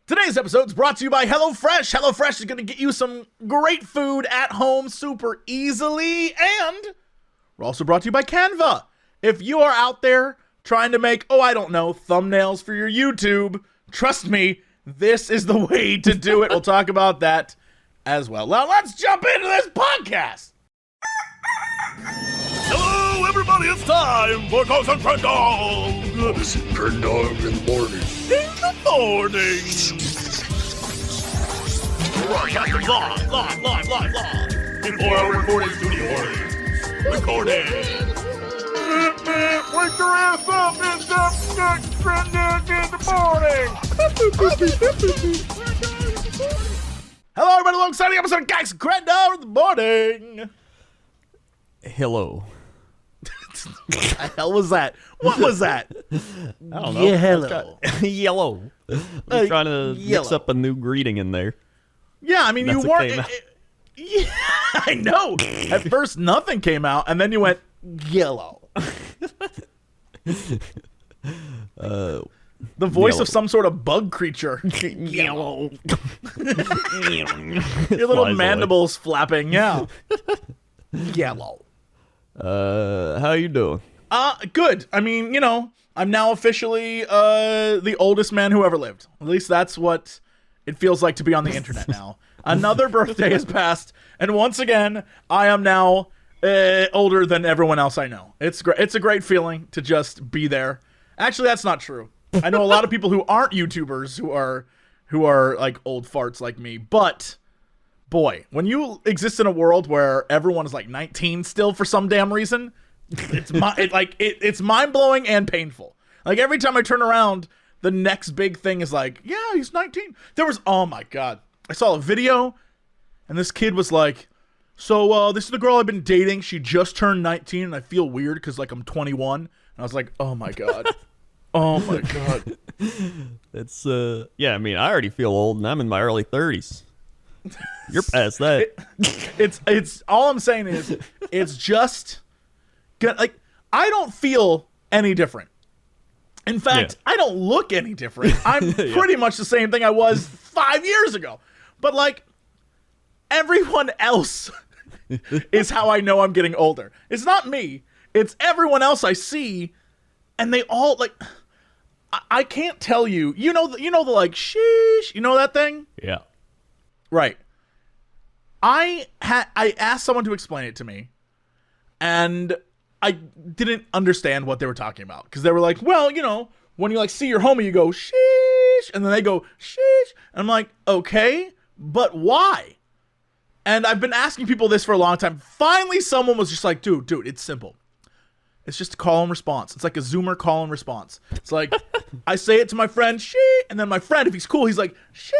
Today's episode is brought to you by HelloFresh. HelloFresh is going to get you some great food at home super easily. And we're also brought to you by Canva. If you are out there trying to make, thumbnails for your YouTube, trust me, this is the way to do it. We'll talk about that as well. Now let's jump into this podcast. Hello, everybody, it's time for Cox and Crendor. This is Crendor in the morning. In the morning. Live. Before our recording studio audience. Recording. Wake your ass up, it's up next Crendor in the morning. Hello, everybody. Welcome to the episode of Cox and Crendor in the morning. Hello. What the hell was that? What was that? I don't know. Yeah, hello. Yellow. I'm trying to mix up a new greeting in there. Yeah, I mean, That's you what weren't. came Yeah, I know. At first, nothing came out, and then you went yellow. The voice Yellow. of some sort of bug creature. Yellow. Your little mandibles flapping. Yeah. Yellow. How you doing? Good. I mean, you know, I'm now officially the oldest man who ever lived. At least that's what it feels like to be on the internet now. Another birthday has passed, and once again, I am now older than everyone else I know. It's great. It's a great feeling to just be there. Actually, that's not true. I know a lot of people who aren't YouTubers who are like old farts like me, but boy, when you exist in a world where everyone is like 19 still for some damn reason, it's mind-blowing and painful. Like every time I turn around, the next big thing is like, yeah, he's 19. Oh my God. I saw a video and this kid was like, so this is the girl I've been dating. She just turned 19 and I feel weird because like I'm 21. And I was like, oh my God. Oh my God. It's yeah, I mean, I already feel old and I'm in my early 30s. You're past that. It's all I'm saying is it's just good. Like I don't feel any different. In fact, I don't look any different. I'm pretty much the same thing I was 5 years ago. But like everyone else is how I know I'm getting older. It's not me. It's everyone else I see, and they all like. I can't tell you. You know the like sheesh. You know that thing? Yeah. Right. I asked someone to explain it to me, and I didn't understand what they were talking about because they were like, well, you know, when you like see your homie, you go sheesh, and then they go sheesh, and I'm like, okay, but why? And I've been asking people this for a long time. Finally, someone was just like, dude, it's simple. It's just a call and response. It's like a Zoomer call and response. It's like I say it to my friend, shee, and then my friend, if he's cool, he's like, shee,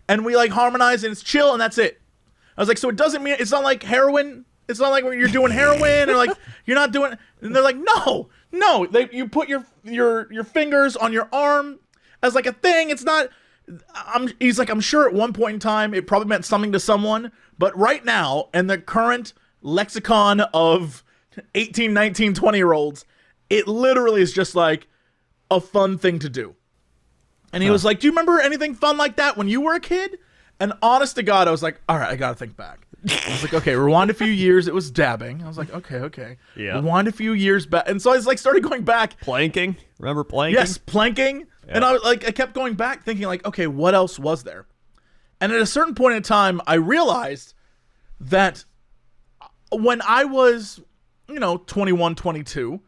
and we like harmonize and it's chill and that's it. I was like, so it doesn't mean it's not like heroin. It's not like when you're doing heroin or like you're not doing. And they're like, no. You put your fingers on your arm as like a thing. It's not. He's like, I'm sure at one point in time it probably meant something to someone, but right now in the current lexicon of 18, 19, 20-year-olds, it literally is just like a fun thing to do. And he was like, do you remember anything fun like that when you were a kid? And honest to God, I was like, all right, I got to think back. I was like, okay, rewind a few years. It was dabbing. I was like, okay. Yeah. Rewind a few years back. And so I was like, started going back. Planking? Remember planking? Yes, planking. Yeah. And I kept going back thinking like, okay, what else was there? And at a certain point in time, I realized that when I was, 21, 22,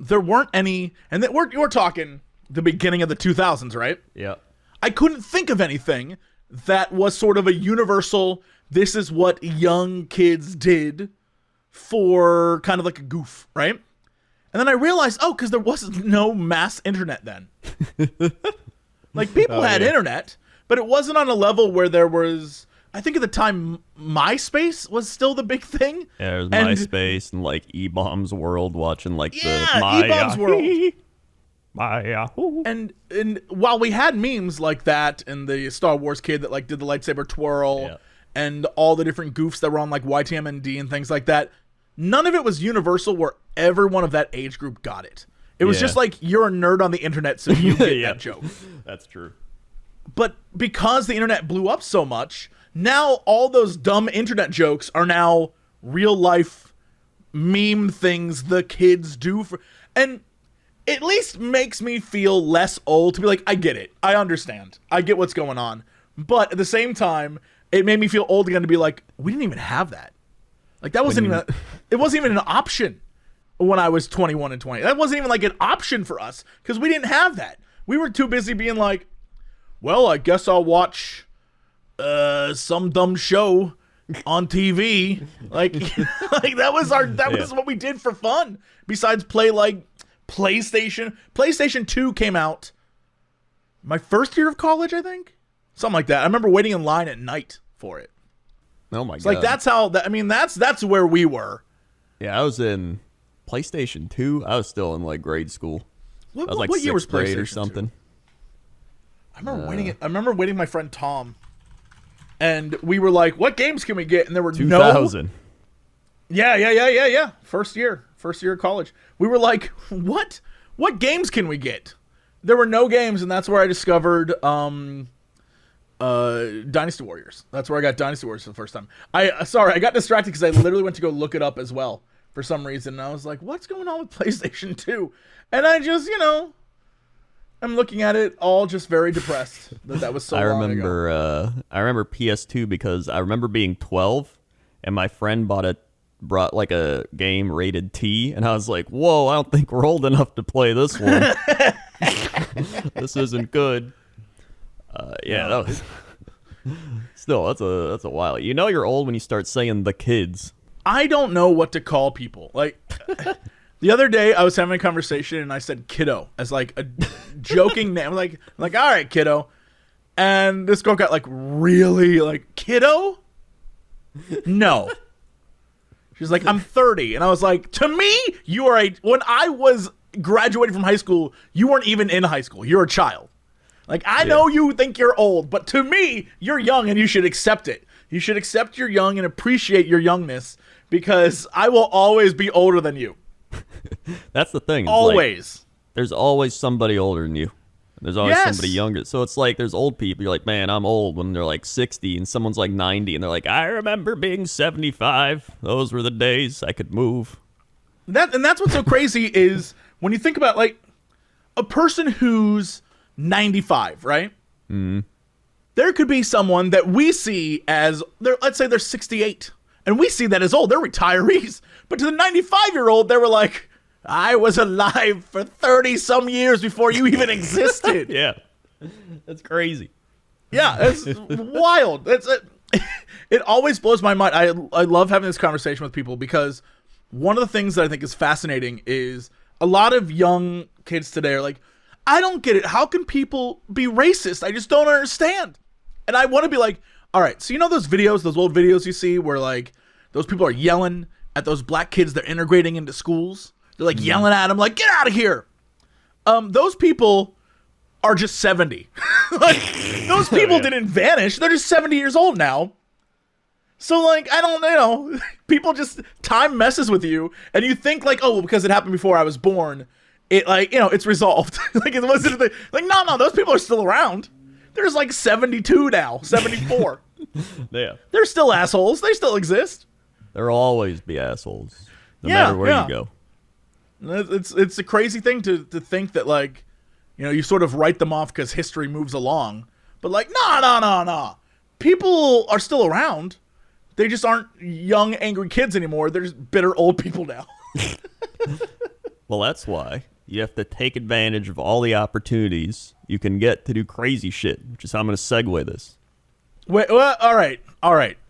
there weren't any, and that we're talking the beginning of the 2000s, right? Yeah. I couldn't think of anything that was sort of a universal, this is what young kids did for kind of like a goof, right? And then I realized, because there was no mass internet then. Like people had internet, but it wasn't on a level where there was, I think at the time, MySpace was still the big thing. Yeah, there was MySpace and like E-Bombs World watching like the E-Bombs World. Yahoo. And while we had memes like that and the Star Wars kid that like did the lightsaber twirl and all the different goofs that were on like YTMND and things like that, none of it was universal where everyone of that age group got it. It was just like, you're a nerd on the internet, so you get that joke. That's true. But because the internet blew up so much, now all those dumb internet jokes are now real life meme things the kids do and it at least makes me feel less old to be like, I get it. I understand. I get what's going on. But at the same time, it made me feel old again to be like, we didn't even have that. Like that wasn't even it wasn't even an option when I was 21 and 20. That wasn't even like an option for us because we didn't have that. We were too busy being like, well, I guess I'll watch some dumb show on TV. Like that was what we did for fun. Besides play like PlayStation. PlayStation 2 came out my first year of college, I think. Something like that. I remember waiting in line at night for it. Oh my god. Like that's how that's where we were. Yeah, I was in PlayStation 2. I was still in like grade school. I was like what year was grade PlayStation or something. 2? I remember waiting my friend Tom, and we were like, "What games can we get?" And there were 2000. Yeah. First year of college. We were like, "What games can we get?" There were no games, and that's where I discovered Dynasty Warriors. That's where I got Dynasty Warriors for the first time. I got distracted because I literally went to go look it up as well for some reason. And I was like, "What's going on with PlayStation 2?" And I just, I'm looking at it all just very depressed that was so long ago. I remember PS2 because I remember being 12 and my friend brought like a game rated T and I was like, whoa, I don't think we're old enough to play this one. This isn't good. That was still that's a while. You know you're old when you start saying the kids. I don't know what to call people. Like the other day, I was having a conversation and I said "kiddo" as like a joking name. I'm like, all right, kiddo. And this girl got like really like, kiddo? No. She's like, I'm 30. And I was like, to me, you are when I was graduating from high school, you weren't even in high school. You're a child. Like, I know you think you're old, but to me, you're young and you should accept it. You should accept you're young and appreciate your youngness because I will always be older than you. That's the thing. Always. Like, there's always somebody older than you. There's always somebody younger. So it's like there's old people. You're like, man, I'm old when they're like 60 and someone's like 90 and they're like, I remember being 75. Those were the days I could move. That's what's so crazy is when you think about like a person who's 95, right? Mm-hmm. There could be someone that we see as, let's say they're 68. And we see that as old. They're retirees. But to the 95-year-old, they were like, I was alive for 30-some years before you even existed. Yeah. That's crazy. Yeah, it's wild. It always blows my mind. I love having this conversation with people because one of the things that I think is fascinating is a lot of young kids today are like, I don't get it. How can people be racist? I just don't understand. And I want to be like, all right, so you know those videos, those old videos you see where like those people are yelling at those black kids they're integrating into schools? They're like yelling at them like, get out of here. Those people are just 70. Like, those people didn't vanish. They're just 70 years old now. So like, I don't people just, time messes with you and you think like, oh, well, because it happened before I was born, it like, it's resolved. Like it wasn't like, no, those people are still around. There's like 72 now, 74. Yeah. They're still assholes. They still exist. There'll always be assholes, no matter where you go. It's a crazy thing to think that like, you sort of write them off because history moves along. But like, no. People are still around. They just aren't young, angry kids anymore. They're just bitter old people now. Well, that's why you have to take advantage of all the opportunities you can get to do crazy shit, which is how I'm going to segue this. Wait, well, all right.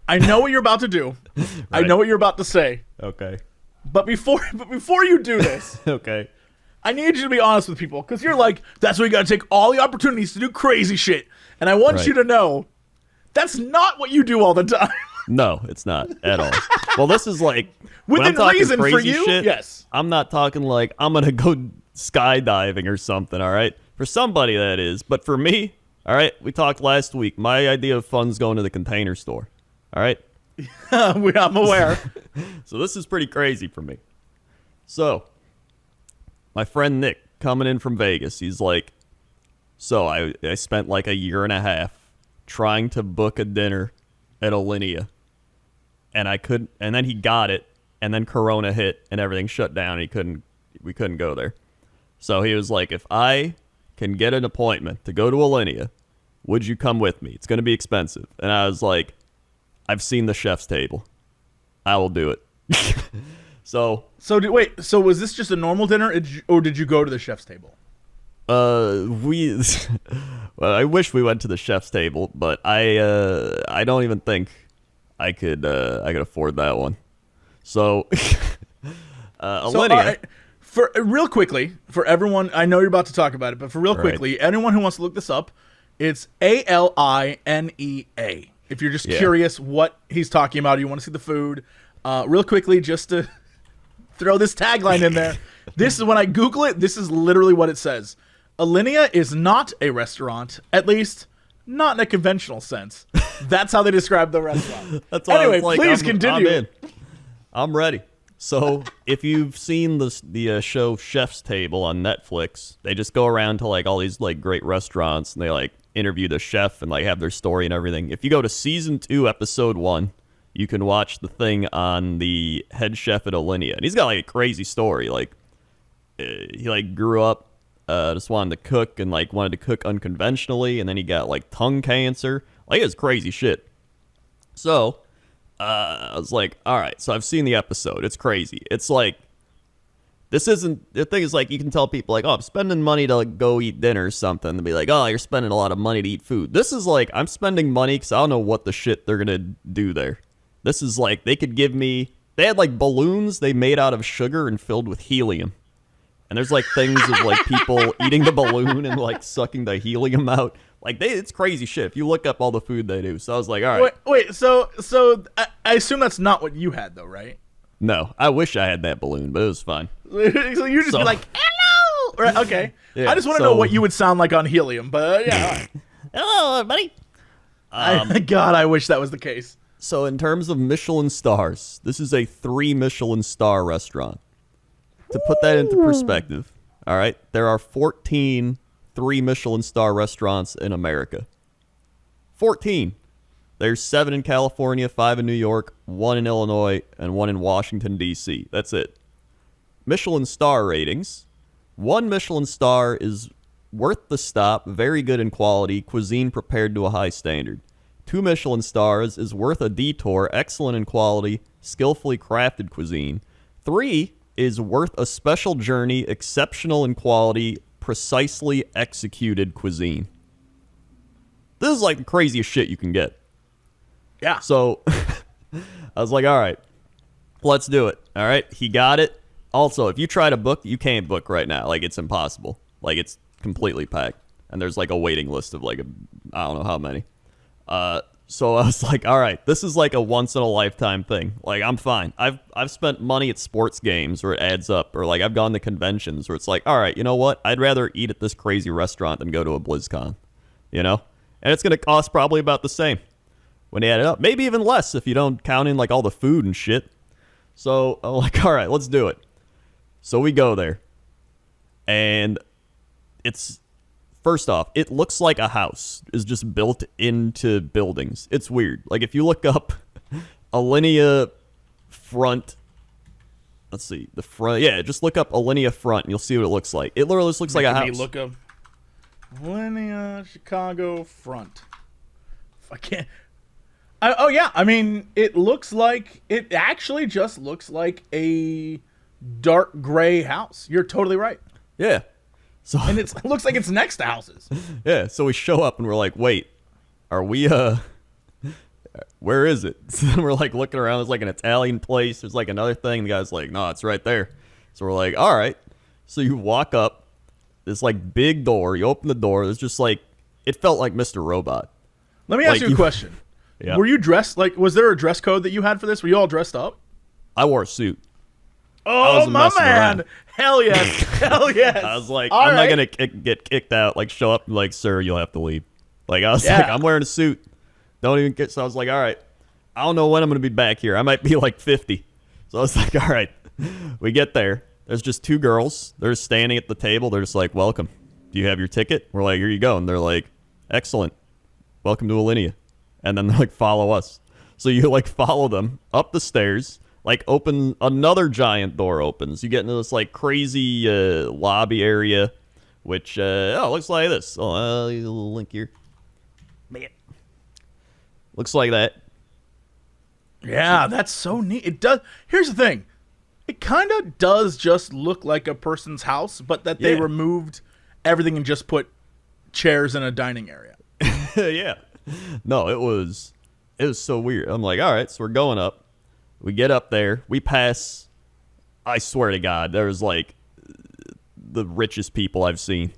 I know what you're about to do. Right. I know what you're about to say. Okay. But before you do this, okay, I need you to be honest with people because you're like, that's why you got to take all the opportunities to do crazy shit. And I want you to know that's not what you do all the time. No, it's not at all. Well, this is like within reason crazy for you. Shit, yes, I'm not talking like I'm gonna go skydiving or something. All right, for somebody that is, but for me, all right. We talked last week. My idea of fun's going to the Container Store. All right. I'm aware. So this is pretty crazy for me. So my friend Nick coming in from Vegas, he's like, So I spent like a year and a half trying to book a dinner at Alinea, and I couldn't. And then he got it, and then Corona hit, and everything shut down. And we couldn't go there. So he was like, "If I can get an appointment to go to Alinea, would you come with me? It's going to be expensive." And I was like, "I've seen the chef's table. I will do it." So was this just a normal dinner, or did you go to the chef's table? We. Well, I wish we went to the chef's table, but I don't even think I could afford that one. So, Alinea. For real quickly, for everyone, I know you're about to talk about it, but for real quickly, anyone who wants to look this up, it's Alinea. If you're just curious what he's talking about, or you want to see the food, real quickly, just to throw this tagline in there. This is when I Google it. This is literally what it says. Alinea is not a restaurant, at least not in a conventional sense. That's how they describe the restaurant. That's why anyway, I was like, please continue. I'm ready. So if you've seen the show Chef's Table on Netflix, they just go around to like all these like great restaurants and they like interview the chef and like have their story and everything. If you go to season 2, episode 1, you can watch the thing on the head chef at Alinea, and he's got like a crazy story. Like he like grew up just wanted to cook and like wanted to cook unconventionally, and then he got like tongue cancer. Like it's crazy shit. So I was like, all right, so I've seen the episode. It's crazy. It's like, this isn't, the thing is like, you can tell people like, oh, I'm spending money to like, go eat dinner or something. They'll be like, oh, you're spending a lot of money to eat food. This is like, I'm spending money because I don't know what the shit they're going to do there. This is like, they could give me, they had like balloons they made out of sugar and filled with helium. And there's like things of like people eating the balloon and like sucking the helium out. Like it's crazy shit. If you look up all the food they do. So I was like, all right. Wait. So I assume that's not what you had though, right? No, I wish I had that balloon, but it was fine. So you just be like, hello. Right, okay. Yeah, I just want to know what you would sound like on helium, but yeah. All right. Hello, buddy. God, I wish that was the case. So in terms of Michelin stars, this is a 3 Michelin star restaurant. To put that into perspective, all right, there are 14 3 Michelin star restaurants in America. 14. There's 7 in California, 5 in New York, 1 in Illinois, and 1 in Washington, D.C. That's it. Michelin star ratings. 1 Michelin star is worth the stop, very good in quality, cuisine prepared to a high standard. 2 Michelin stars is worth a detour, excellent in quality, skillfully crafted cuisine. 3 is worth a special journey, exceptional in quality, precisely executed cuisine. This is like the craziest shit you can get. Yeah. So I was like, all right, let's do it. All right. He got it. Also, if you try to book, you can't book right now. Like it's impossible. Like it's completely packed. And there's like a waiting list of like, I don't know how many. So I was like, all right, this is like a once in a lifetime thing. Like I'm fine. I've spent money at sports games where it adds up, or like I've gone to conventions where it's like, all right, you know what? I'd rather eat at this crazy restaurant than go to a BlizzCon, you know? And it's going to cost probably about the same when you add it up. Maybe even less if you don't count in like all the food and shit. So I'm like, all right, let's do it. So we go there. And it's, first off, it looks like a house is just built into buildings. It's weird. Like if you look up Alinea front, let's see, the front. Yeah, just look up Alinea front and you'll see what it looks like. It literally just looks like a house. Look up Alinea Chicago front. If I can't. Oh yeah, I mean, it actually just looks like a dark gray house. You're totally right. Yeah. So and it looks like it's next to houses. Yeah, so we show up and we're like, wait, are we, where is it? So we're like looking around, it's like an Italian place, there's like another thing, the guy's like, no, it's right there. So we're like, all right. So you walk up, this like big door, you open the door, there's just like, it felt like Mr. Robot. Let me ask you a question. Yeah. Were you dressed, like, was there a dress code that you had for this? Were you all dressed up? I wore a suit. Oh, my man. Around. Hell yes. Hell yes. I was like, I'm not going to get kicked out. Like, show up and like, sir, you'll have to leave. Like, I was like, I'm wearing a suit. Don't even get. So I was like, all right, I don't know when I'm going to be back here. I might be like 50. So I was like, all right. We get there. There's just 2 girls. They're standing at the table. They're just like, welcome. do you have your ticket? We're like, here you go. And they're like, excellent. Welcome to Alinea. And then they're like, follow us. So you like follow them up the stairs, like open another giant door opens. You get into this like crazy lobby area, which looks like this. Oh, a little link here. Man. Looks like that. Yeah, that's so neat. It does. Here's the thing. It kind of does just look like a person's house, but that they removed everything and just put chairs in a dining area. Yeah. No, it was so weird. I'm like, all right, so we're going up. We get up there. We pass. I swear to God, there was like the richest people I've seen.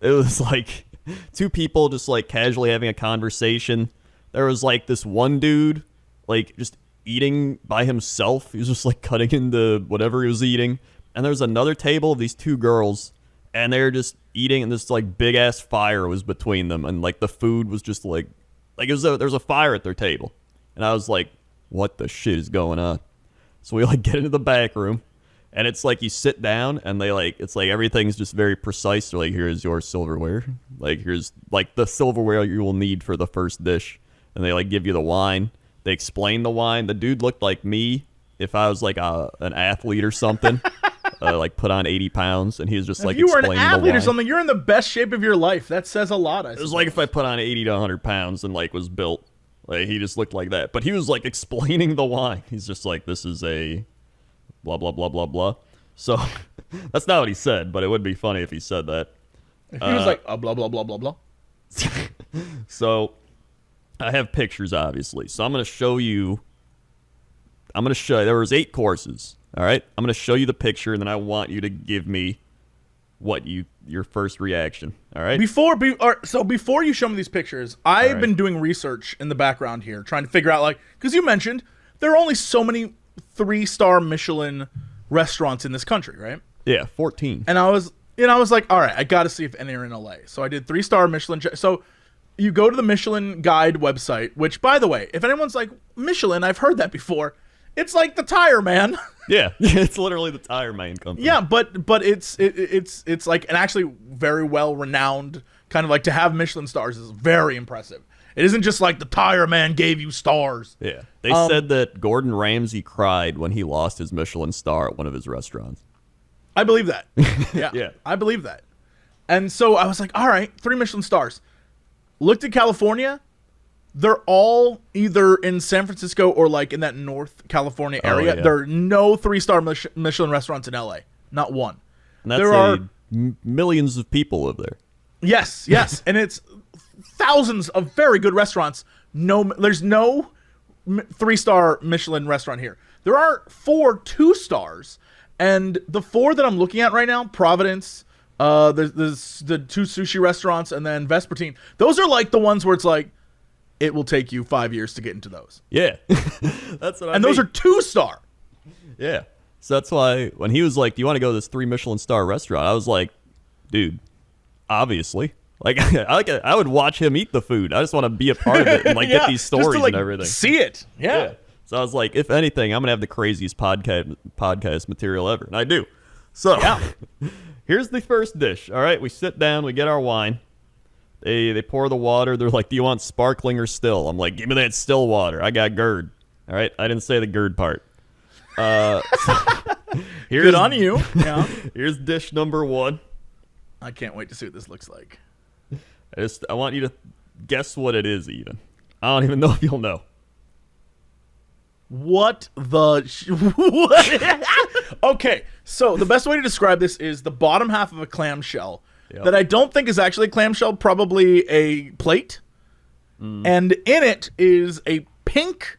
It was like two people just like casually having a conversation. There was like this one dude like just eating by himself. He was just like cutting into whatever he was eating. And there was another table of these two girls, and they were just eating, and this like big ass fire was between them, and like the food was just like it was there was a fire at their table, and I was like, what the shit is going on? So we like get into the back room, and it's like you sit down, and they like it's like everything's just very precise. They're like, here's your silverware, like here's like the silverware you will need for the first dish, and they like give you the wine. They explain the wine. The dude looked like me if I was like an athlete or something. Like put on 80 pounds, and he was just like, if you were an explaining the athlete wine. or something, you're in the best shape of your life. That says a lot. It was like if I put on 80 to 100 pounds and like was built. Like he just looked like that. But he was like explaining the wine. He's just like, this is a blah blah blah blah blah. So that's not what he said, but it would be funny if he said that. He was like, blah blah blah blah blah. So I have pictures, obviously. So I'm gonna show you. There was 8 courses. All right, I'm gonna show you the picture, and then I want you to give me your first reaction. All right. Before you show me these pictures, I've been doing research in the background here, trying to figure out because you mentioned there are only so many 3-star Michelin restaurants in this country, right? Yeah, 14. And I was like, all right, I got to see if any are in LA. So I did 3-star Michelin. So you go to the Michelin Guide website, which, by the way, if anyone's like, Michelin, I've heard that before. It's like the Tire Man. Yeah, it's literally the Tire Man company. Yeah, but it's like an actually very well renowned kind of like to have Michelin stars is very impressive. It isn't just like the Tire Man gave you stars. Yeah, they said that Gordon Ramsay cried when he lost his Michelin star at one of his restaurants. I believe that. Yeah, Yeah. I believe that. And so I was like, all right, 3 Michelin stars. Looked at California. They're all either in San Francisco or like in that North California area. Oh, yeah. There are no 3-star Michelin restaurants in LA. Not one. And that's millions of people live there. Yes. And it's thousands of very good restaurants. There's no 3-star Michelin restaurant here. There are 4 2-stars. And the 4 that I'm looking at right now, Providence, there's the 2 sushi restaurants, and then Vespertine. Those are like the ones where it's like, it will take you 5 years to get into those. Yeah. That's what I mean. And those are 2-star. Yeah. So that's why when he was like, do you want to go to this 3 Michelin star restaurant? I was like, dude, obviously. Like, I would watch him eat the food. I just want to be a part of it and like get these stories just to, like, and everything. See it. Yeah. So I was like, if anything, I'm going to have the craziest podcast material ever. And I do. So here's the first dish. All right. We sit down. We get our wine. They pour the water. They're like, do you want sparkling or still? I'm like, give me that still water. I got GERD. All right. I didn't say the GERD part. Good on you. Yeah. Here's dish number 1. I can't wait to see what this looks like. I want you to guess what it is even. I don't even know if you'll know. What the... what? Okay, so the best way to describe this is the bottom half of a clamshell that I don't think is actually a clamshell, probably a plate. And in it is a pink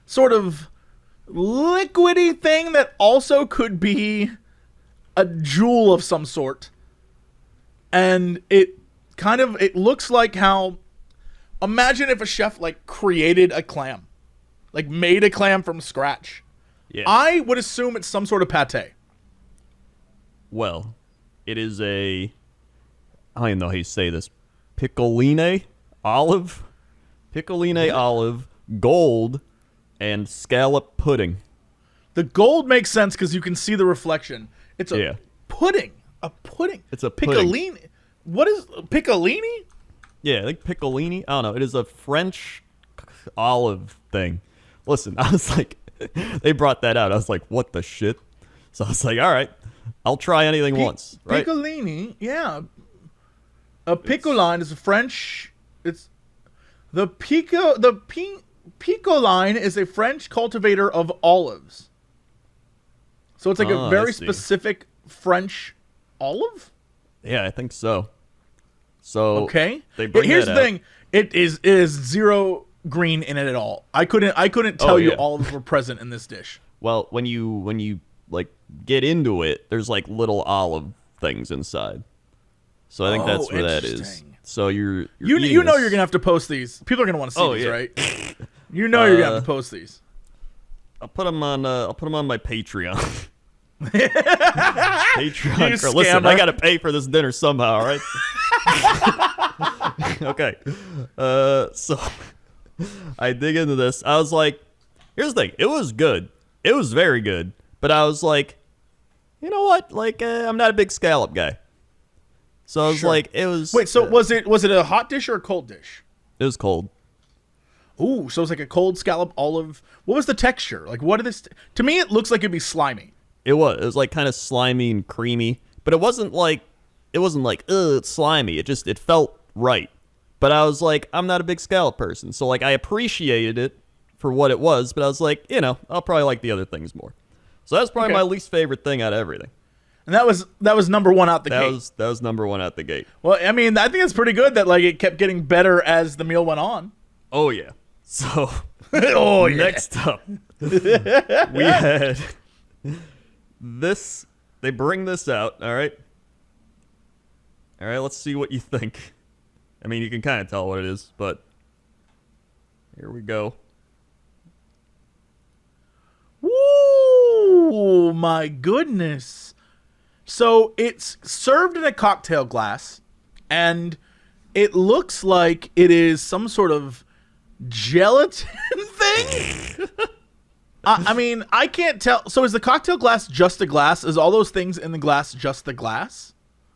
sort of liquidy thing that also could be a jewel of some sort. And it looks like how... Imagine if a chef, like, created a clam. Like, made a clam from scratch. Yeah. I would assume it's some sort of pate. Well, it is I don't even know how you say this. Piccoline olive, gold, and scallop pudding. The gold makes sense because you can see the reflection. It's a pudding. A pudding. It's a pudding. Piccoline. What is piccolini? Yeah, I think piccolini. I don't know. It is a French olive thing. Listen, I was like, they brought that out. I was like, what the shit? So I was like, all right, I'll try anything once. Right? Piccolini, yeah. A piccoline is a French. It's the piccoline is a French cultivator of olives. So it's like a very specific French olive. Yeah, I think so. So okay, they bring here's that the out. thing: it is zero green in it at all. I couldn't tell you olives were present in this dish. Well, when you like get into it, there's like little olive things inside. So I think that's where that is. So you know you're gonna have to post these. People are gonna want to see these, right? You know you're gonna have to post these. I'll put them on my Patreon. Patreon. Listen, I gotta pay for this dinner somehow, all right? Okay. So I dig into this. I was like, here's the thing. It was good. It was very good. But I was like, you know what? Like, I'm not a big scallop guy. So I was like, it was. Wait, so was it a hot dish or a cold dish? It was cold. Ooh, so it's like a cold scallop olive. What was the texture? Like, what did this? To me, it looks like it'd be slimy. It was. It was like kind of slimy and creamy, but it wasn't like, ugh, it's slimy. It felt right. But I was like, I'm not a big scallop person, so like I appreciated it for what it was, but I was like, I'll probably like the other things more. So that's probably my least favorite thing out of everything. And that was number one out the gate. That was number one out the gate. Well, I mean, I think it's pretty good that like it kept getting better as the meal went on. Oh yeah. So next up, we had this. They bring this out. All right. Let's see what you think. I mean, you can kind of tell what it is, but here we go. Ooh, my goodness. So it's served in a cocktail glass, and it looks like it is some sort of gelatin thing. I mean, I can't tell. So is the cocktail glass just a glass? Is all those things in the glass just the glass?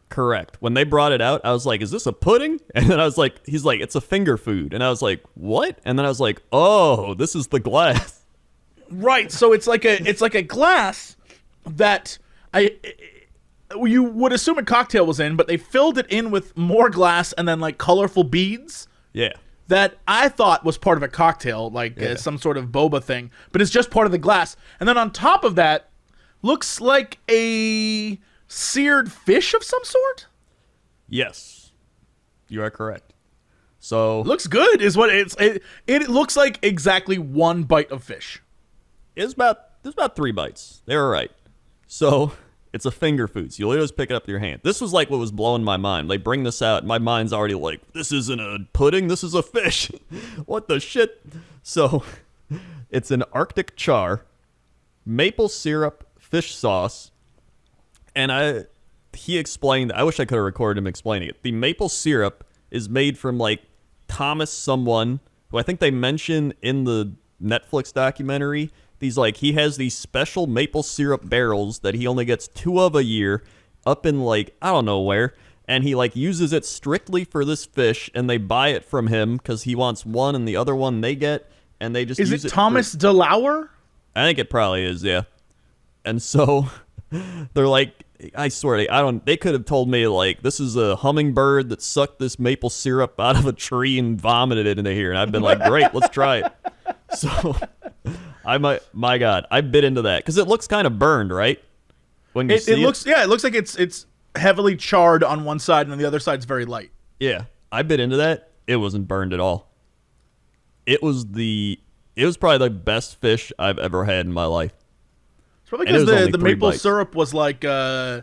Correct. When they brought it out, I was like, is this a pudding? And then I was like, he's like, it's a finger food. And I was like, what? And then I was like, oh, this is the glass. Right. So it's like a glass that you would assume a cocktail was in, but they filled it in with more glass and then like colorful beads. Yeah. That I thought was part of a cocktail, like some sort of boba thing, but it's just part of the glass. And then on top of that, looks like a seared fish of some sort. Yes, you are correct. So looks good, is what it looks like. Exactly one bite of fish. There's about 3 bites. They were right. So it's a finger food. So you literally just pick it up with your hand. This was like what was blowing my mind. They bring this out. My mind's already like, this isn't a pudding. This is a fish. What the shit? So it's an Arctic char, maple syrup, fish sauce. And he explained, I wish I could have recorded him explaining it. The maple syrup is made from like Thomas someone, who I think they mention in the Netflix documentary. He has these special maple syrup barrels that he only gets 2 of a year up in like, I don't know where. And he like uses it strictly for this fish, and they buy it from him because he wants one and the other one they get. And they just use it. Is it Thomas DeLauer? I think it probably is, yeah. And so they're like, I swear, they could have told me like, this is a hummingbird that sucked this maple syrup out of a tree and vomited it into here. And I've been like, great, let's try it. So my God, I bit into that because it looks kind of burned, right? When you see it looks, yeah, it looks like it's heavily charred on one side and then the other side's very light. Yeah, I bit into that. It wasn't burned at all. It was probably the best fish I've ever had in my life. It's probably because the maple syrup was like, I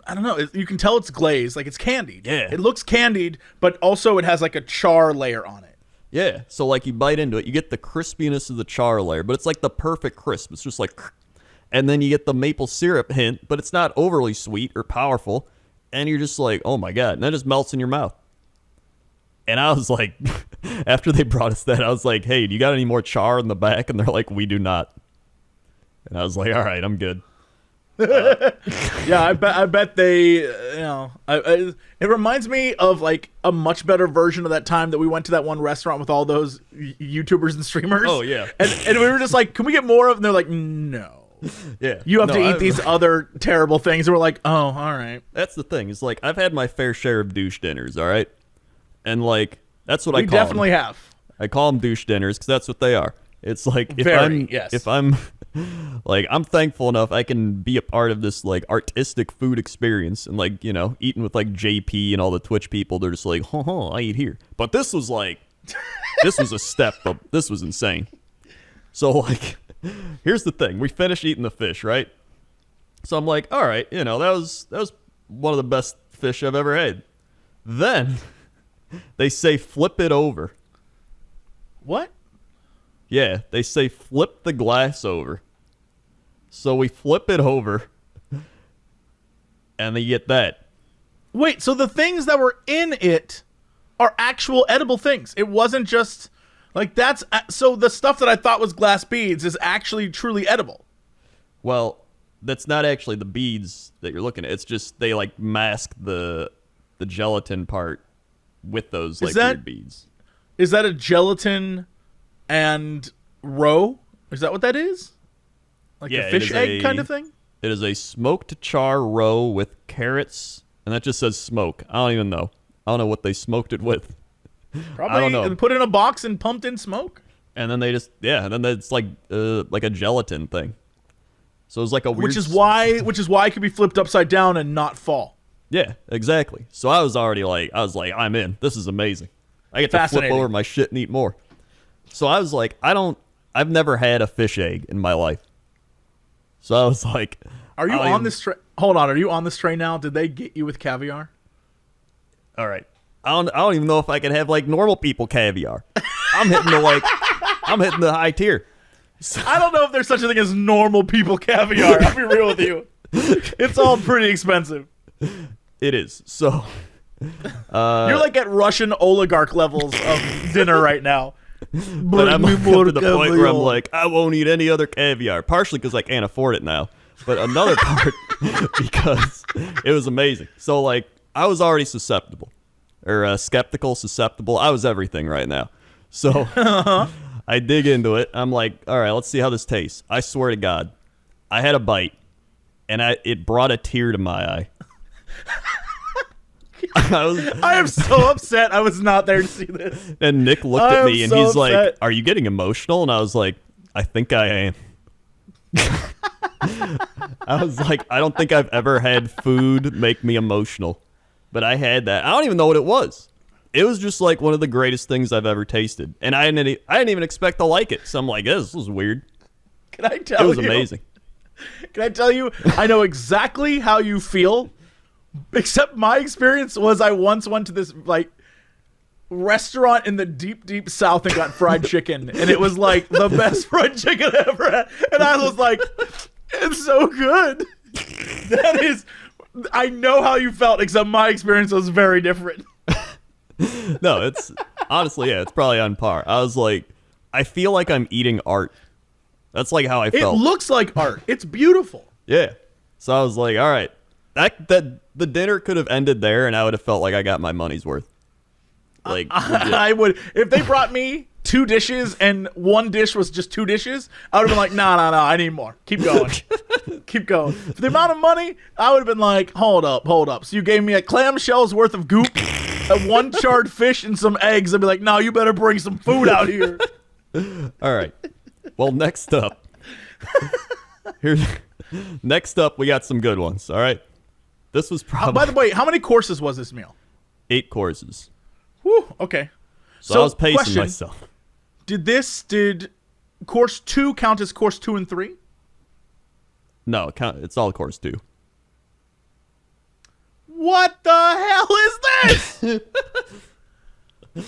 don't know. You can tell it's glazed, like it's candied. Yeah. It looks candied, but also it has like a char layer on it. Yeah, so like you bite into it, you get the crispiness of the char layer, but it's like the perfect crisp. It's just like, and then you get the maple syrup hint, but it's not overly sweet or powerful, and you're just like, oh my God, and that just melts in your mouth. And I was like, after they brought us that, I was like, hey, do you got any more char in the back? And they're like, we do not. And I was like, all right, I'm good. Yeah, I bet they, it reminds me of like a much better version of that time that we went to that one restaurant with all those YouTubers and streamers. Oh, yeah. And we were just like, can we get more of? And they're like, no. Yeah. You have to eat these other terrible things. And we're like, oh, all right. That's the thing. It's like, I've had my fair share of douche dinners, all right? And like, that's what I We call definitely them. have. I call them douche dinners because that's what they are. It's like, Yes. if I'm like, I'm thankful enough I can be a part of this like artistic food experience and like, eating with like JP and all the Twitch people. They're just like, I eat here. But this was like, this was a step up. This was insane. So like, here's the thing. We finished eating the fish, right? So I'm like, all right, that was one of the best fish I've ever had. Then they say flip it over. What? Yeah, they say flip the glass over. So we flip it over, and they get that. Wait, so the things that were in it are actual edible things. It wasn't just like so the stuff that I thought was glass beads is actually truly edible. Well, that's not actually the beads that you're looking at. It's just they like mask the gelatin part with those like weird beads. Is that a gelatin and roe? Is that what that is? Like a fish egg kind of thing? It is a smoked char row with carrots, and that just says smoke. I don't even know. I don't know what they smoked it with. Probably I don't know. Put in a box and pumped in smoke. And then and then it's like a gelatin thing. So it's like a weird. Which is why it could be flipped upside down and not fall. Yeah, exactly. So I was like, I'm in. This is amazing. I get to flip over my shit and eat more. So I was like, I've never had a fish egg in my life. So I was like, are you on this train? Hold on, are you on this train now? Did they get you with caviar? All right. I don't even know if I can have like normal people caviar. I'm hitting the high tier. So, I don't know if there's such a thing as normal people caviar. I'll be real with you. It's all pretty expensive. It is. So you're like at Russian oligarch levels of dinner right now. But I'm to the point where I'm like, I won't eat any other caviar. Partially because I can't afford it now. But another part because it was amazing. So like, I was already susceptible. Or skeptical, susceptible. I was everything right now. So I dig into it. I'm like, all right, let's see how this tastes. I swear to God, I had a bite, and it brought a tear to my eye. I am so upset I was not there to see this. And Nick looked at me, and he's like, are you getting emotional? And I was like, I think I am. I was like, I don't think I've ever had food make me emotional. But I had that. I don't even know what it was. It was just like one of the greatest things I've ever tasted. And I didn't even expect to like it. So I'm like, this was weird. Can I tell you? It was amazing. Can I tell you? I know exactly how you feel. Except my experience was I once went to this like restaurant in the deep south and got fried chicken. And it was like the best fried chicken I ever had. And I was like, it's so good. That is... I know how you felt, except my experience was very different. No, it's honestly, yeah, it's probably on par. I was like, I feel like I'm eating art. That's like how I felt. It looks like art. It's beautiful. Yeah. So I was like, all right, that the dinner could have ended there, and I would have felt like I got my money's worth. Like I would, if they brought me 2 dishes and one dish was just 2 dishes, I would have been like, no, I need more. Keep going. Keep going. For the amount of money, I would have been like, hold up. So you gave me a clamshell's worth of goop, a 1 charred fish, and some eggs. I'd be like, no, you better bring some food out here. All right. Well, next up, we got some good ones. All right. This was probably. By the way, how many courses was this meal? 8 courses. Whew, okay. So I was pacing myself. Did course 2 count as course 2 and 3? No, it's all course 2. What the hell is this?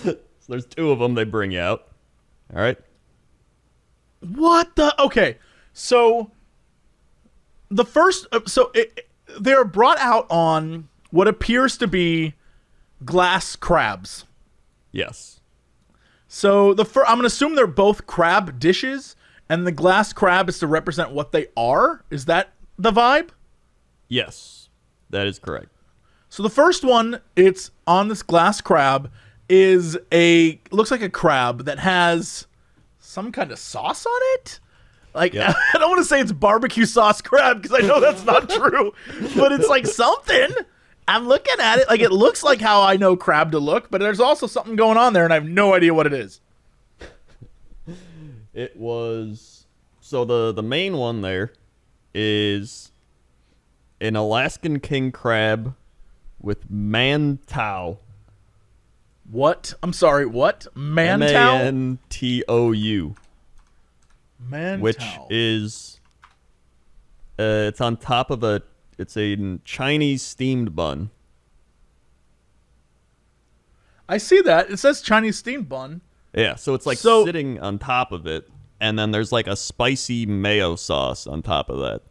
So there's 2 of them. They bring you out. All right. What the? Okay. So the first, they're brought out on what appears to be glass crabs. Yes. So I'm going to assume they're both crab dishes, and the glass crab is to represent what they are. Is that the vibe? Yes, that is correct. So the first one, it's on this glass crab, looks like a crab that has some kind of sauce on it. Like, Yep. I don't want to say it's barbecue sauce crab because I know that's not true, but it's like something. I'm looking at it, like it looks like how I know crab to look, but there's also something going on there, and I have no idea what it is. It was so the main one there is an Alaskan king crab with mantou. What? I'm sorry, what? Mantou? Mantou. Mantou. Which is it's on top of it's a Chinese steamed bun. I see that. It says Chinese steamed bun. Yeah, so it's like So- sitting on top of it, and then there's like a spicy mayo sauce on top of that.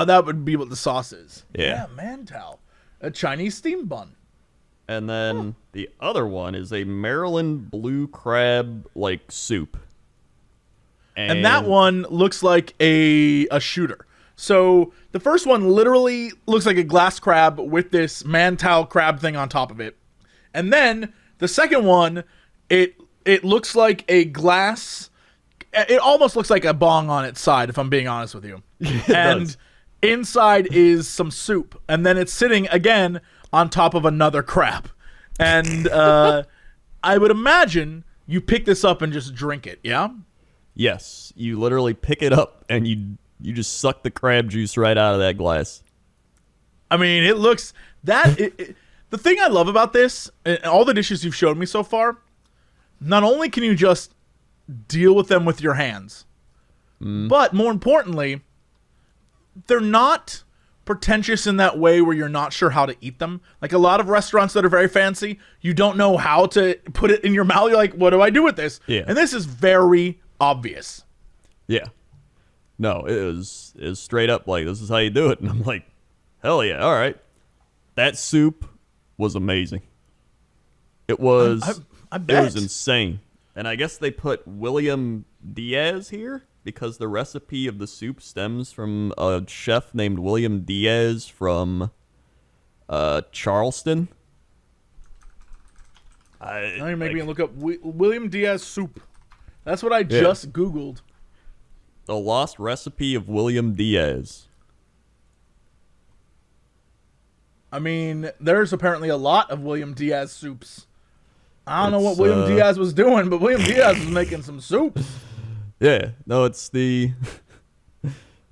That would be what the sauce is. Yeah. mantou. A Chinese steamed bun. And then the other one is a Maryland blue crab like soup. And that one looks like a shooter. So the first one literally looks like a glass crab with this mantou crab thing on top of it. And then the second one, it looks like a glass. It almost looks like a bong on its side, if I'm being honest with you. And does. inside is some soup. And then it's sitting again on top of another crab. And I would imagine you pick this up and just drink it, yeah? Yes, you literally pick it up and you just suck the crab juice right out of that glass. I mean, it looks that the thing I love about this and all the dishes you've showed me so far, not only can you just deal with them with your hands, but more importantly, they're not pretentious in that way where you're not sure how to eat them. Like a lot of restaurants that are very fancy, you don't know how to put it in your mouth. You're like, what do I do with this? Yeah. And this is very obvious. Yeah. No, it was straight up like, this is how you do it. And I'm like, hell yeah, all right. That soup was amazing. It was I it bet. was insane. And I guess they put William Diaz here because the recipe of the soup stems from a chef named William Diaz from Charleston. Now you're making me look up William Diaz soup. That's what I Yeah. just Googled. The lost recipe of William Diaz. I mean, there's apparently a lot of William Diaz soups. I don't know what It's, William Diaz was doing, but William Diaz was making some soups. Yeah, no, it's the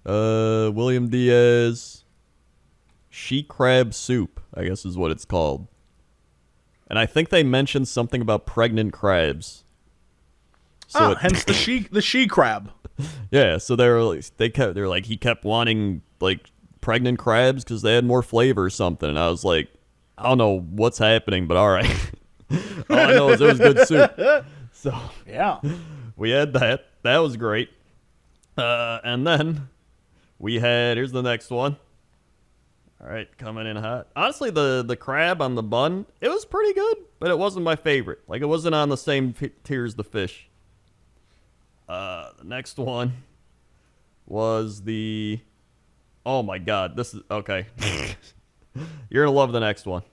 William Diaz she crab soup, I guess is what it's called. And I think they mentioned something about pregnant crabs. So Hence the she crab. yeah, so they're like he kept wanting like pregnant crabs because they had more flavor or something. And I was like, I don't know what's happening, but all right. All I know is it was good soup. So Yeah. we had that. That was great. And then we had, here's the next one. All right, coming in hot. Honestly, the crab on the bun, it was pretty good, but it wasn't my favorite. Like, it wasn't on the same tier as the fish. The next one was oh my god, this is, okay. You're gonna love the next one.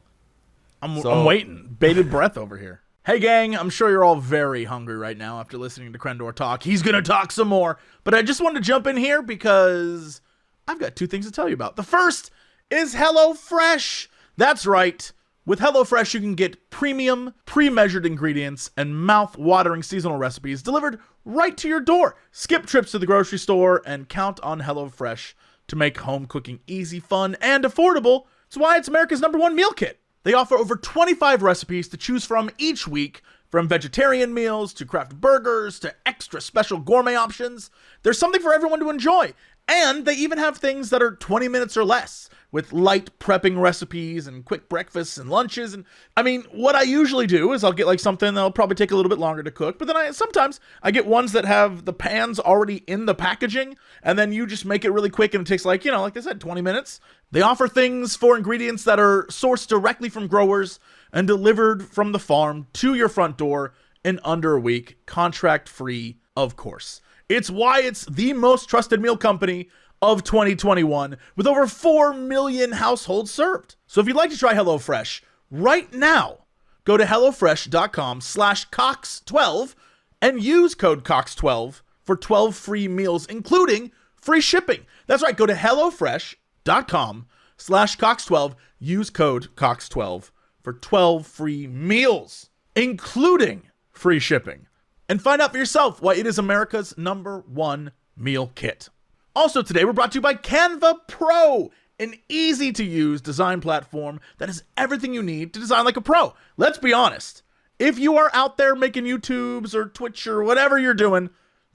I'm So- waiting. Bated breath over here. Hey, gang, I'm sure you're all very hungry right now after listening to Crendor talk. He's going to talk some more, but I just wanted to jump in here because I've got two things to tell you about. The first is HelloFresh. That's right. With HelloFresh, you can get premium, pre-measured ingredients and mouth-watering seasonal recipes delivered right to your door. Skip trips to the grocery store and count on HelloFresh to make home cooking easy, fun, and affordable. It's why it's America's #1 meal kit. They offer over 25 recipes to choose from each week, from vegetarian meals to craft burgers to extra special gourmet options. There's something for everyone to enjoy. And they even have things that are 20 minutes or less, with light prepping recipes and quick breakfasts and lunches. And I mean, what I usually do is I'll get like something that'll probably take a little bit longer to cook, but then sometimes I get ones that have the pans already in the packaging, and then you just make it really quick and it takes like, like I said, 20 minutes. They offer things for ingredients that are sourced directly from growers and delivered from the farm to your front door in under a week, contract free, of course. It's why it's the most trusted meal company of 2021 with over 4 million households served. So if you'd like to try HelloFresh right now, go to HelloFresh.com/Cox12 and use code Cox12 for 12 free meals, including free shipping. That's right. Go to HelloFresh.com/Cox12. Use code Cox12 for 12 free meals, including free shipping. And find out for yourself why it is America's #1 meal kit. Also today, we're brought to you by Canva Pro, an easy-to-use design platform that has everything you need to design like a pro. Let's be honest. If you are out there making YouTubes or Twitch or whatever you're doing,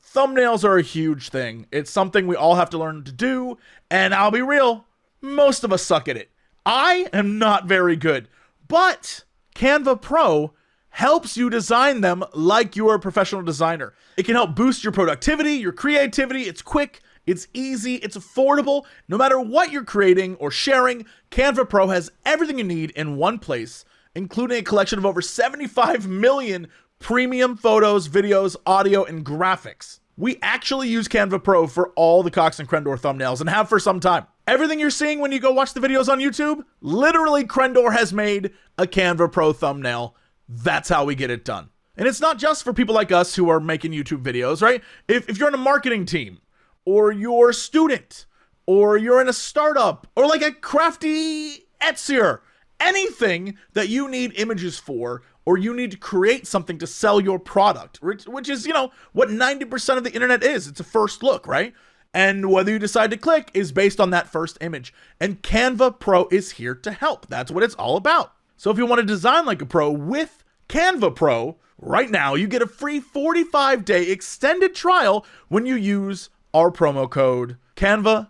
thumbnails are a huge thing. It's something we all have to learn to do, and I'll be real, most of us suck at it. I am not very good, but Canva Pro helps you design them like you're a professional designer. It can help boost your productivity, your creativity. It's quick, it's easy, it's affordable. No matter what you're creating or sharing, Canva Pro has everything you need in one place, including a collection of over 75 million premium photos, videos, audio, and graphics. We actually use Canva Pro for all the Cox and Crendor thumbnails and have for some time. Everything you're seeing when you go watch the videos on YouTube, literally Crendor has made a Canva Pro thumbnail. That's how we get it done. And it's not just for people like us who are making YouTube videos, right? If you're in a marketing team, or you're a student, or you're in a startup, or like a crafty Etsyr, anything that you need images for, or you need to create something to sell your product, which is, what 90% of the internet is. It's a first look, right? And whether you decide to click is based on that first image. And Canva Pro is here to help. That's what it's all about. So if you want to design like a pro with Canva Pro, right now you get a free 45-day extended trial when you use our promo code canva.me/Cox.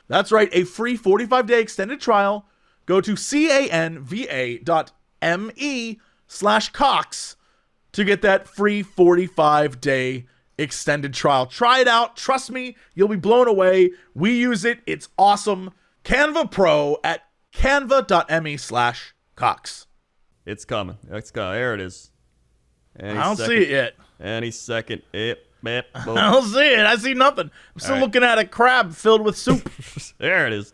That's right, a free 45-day extended trial. Go to canva.me/Cox to get that free 45-day extended trial. Try it out. Trust me, you'll be blown away. We use it. It's awesome. Canva Pro at canva.me/Cox. It's coming. There it is. I don't see it yet. Any second. I don't see it. I see nothing. I'm still looking at a crab filled with soup. There it is.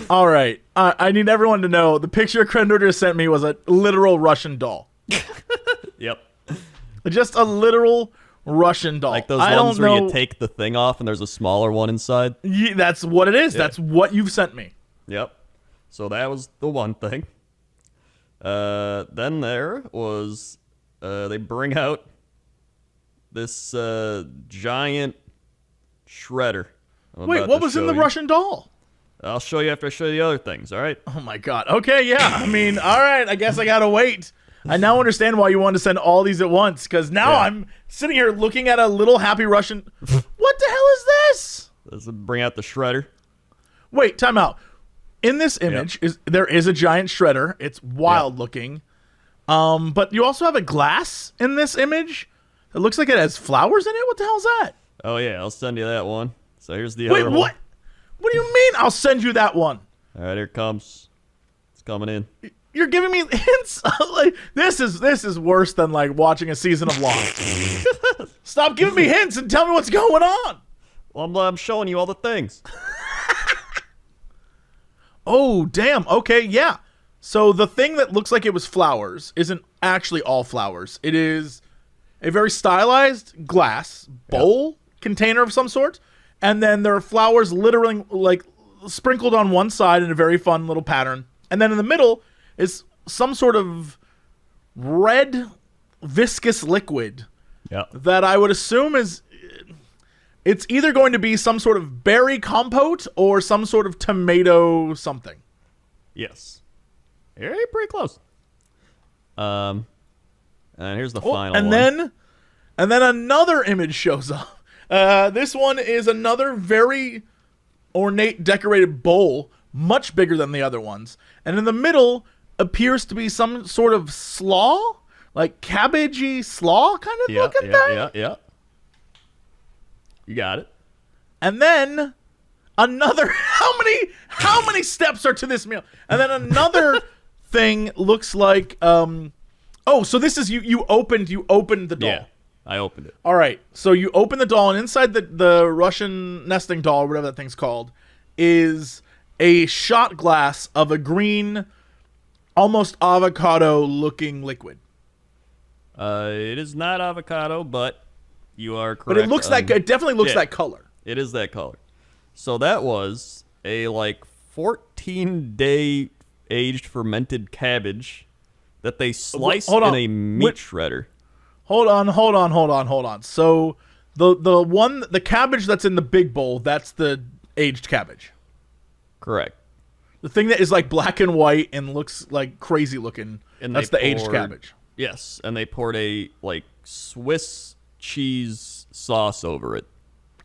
All right. I need everyone to know the picture Crendor just sent me was a literal Russian doll. Yep. Just a literal Russian doll. Like those ones where you take the thing off and there's a smaller one inside. Yeah, that's what it is. Yeah. That's what you've sent me. Yep. So that was the one thing. Then there was, they bring out this giant shredder. Wait, what was in the Russian doll? I'll show you after I show you the other things, all right? Oh my god. Okay, yeah. I mean, all right. I guess I gotta wait. I now understand why you wanted to send all these at once, because now I'm sitting here looking at a little happy Russian. What the hell is this? Does it bring out the shredder? Wait, time out. In this image, there is a giant shredder. It's wild looking. But you also have a glass in this image. It looks like it has flowers in it. What the hell is that? Oh, yeah. I'll send you that one. So here's the other one. Wait, what? What do you mean I'll send you that one? All right, here it comes. It's coming in. You're giving me hints. Like, this is worse than like watching a season of Lost. Stop giving me hints and tell me what's going on. Well, I'm showing you all the things. Oh, damn. Okay, yeah. So the thing that looks like it was flowers isn't actually all flowers. It is a very stylized glass bowl container of some sort. And then there are flowers literally like sprinkled on one side in a very fun little pattern. And then in the middle is some sort of red viscous liquid that I would assume is... It's either going to be some sort of berry compote or some sort of tomato something. Yes. You're pretty close. And here's the final one. And then another image shows up. This one is another very ornate decorated bowl, much bigger than the other ones. And in the middle appears to be some sort of slaw, like cabbagey slaw kind of looking thing. Yeah. You got it. And then another how many steps are to this meal? And then another thing looks like so this is you opened the doll. I opened it. All right. So you open the doll, and inside the Russian nesting doll, whatever that thing's called, is a shot glass of a green, almost avocado-looking liquid. It is not avocado, but you are correct. But it looks like it definitely looks that color. It is that color. So that was a 14-day aged fermented cabbage that they sliced in a meat shredder. Hold on. So the cabbage that's in the big bowl, that's the aged cabbage. Correct. The thing that is like black and white and looks like crazy looking, And that's the aged cabbage. Yes, and they poured a Swiss cheese sauce over it.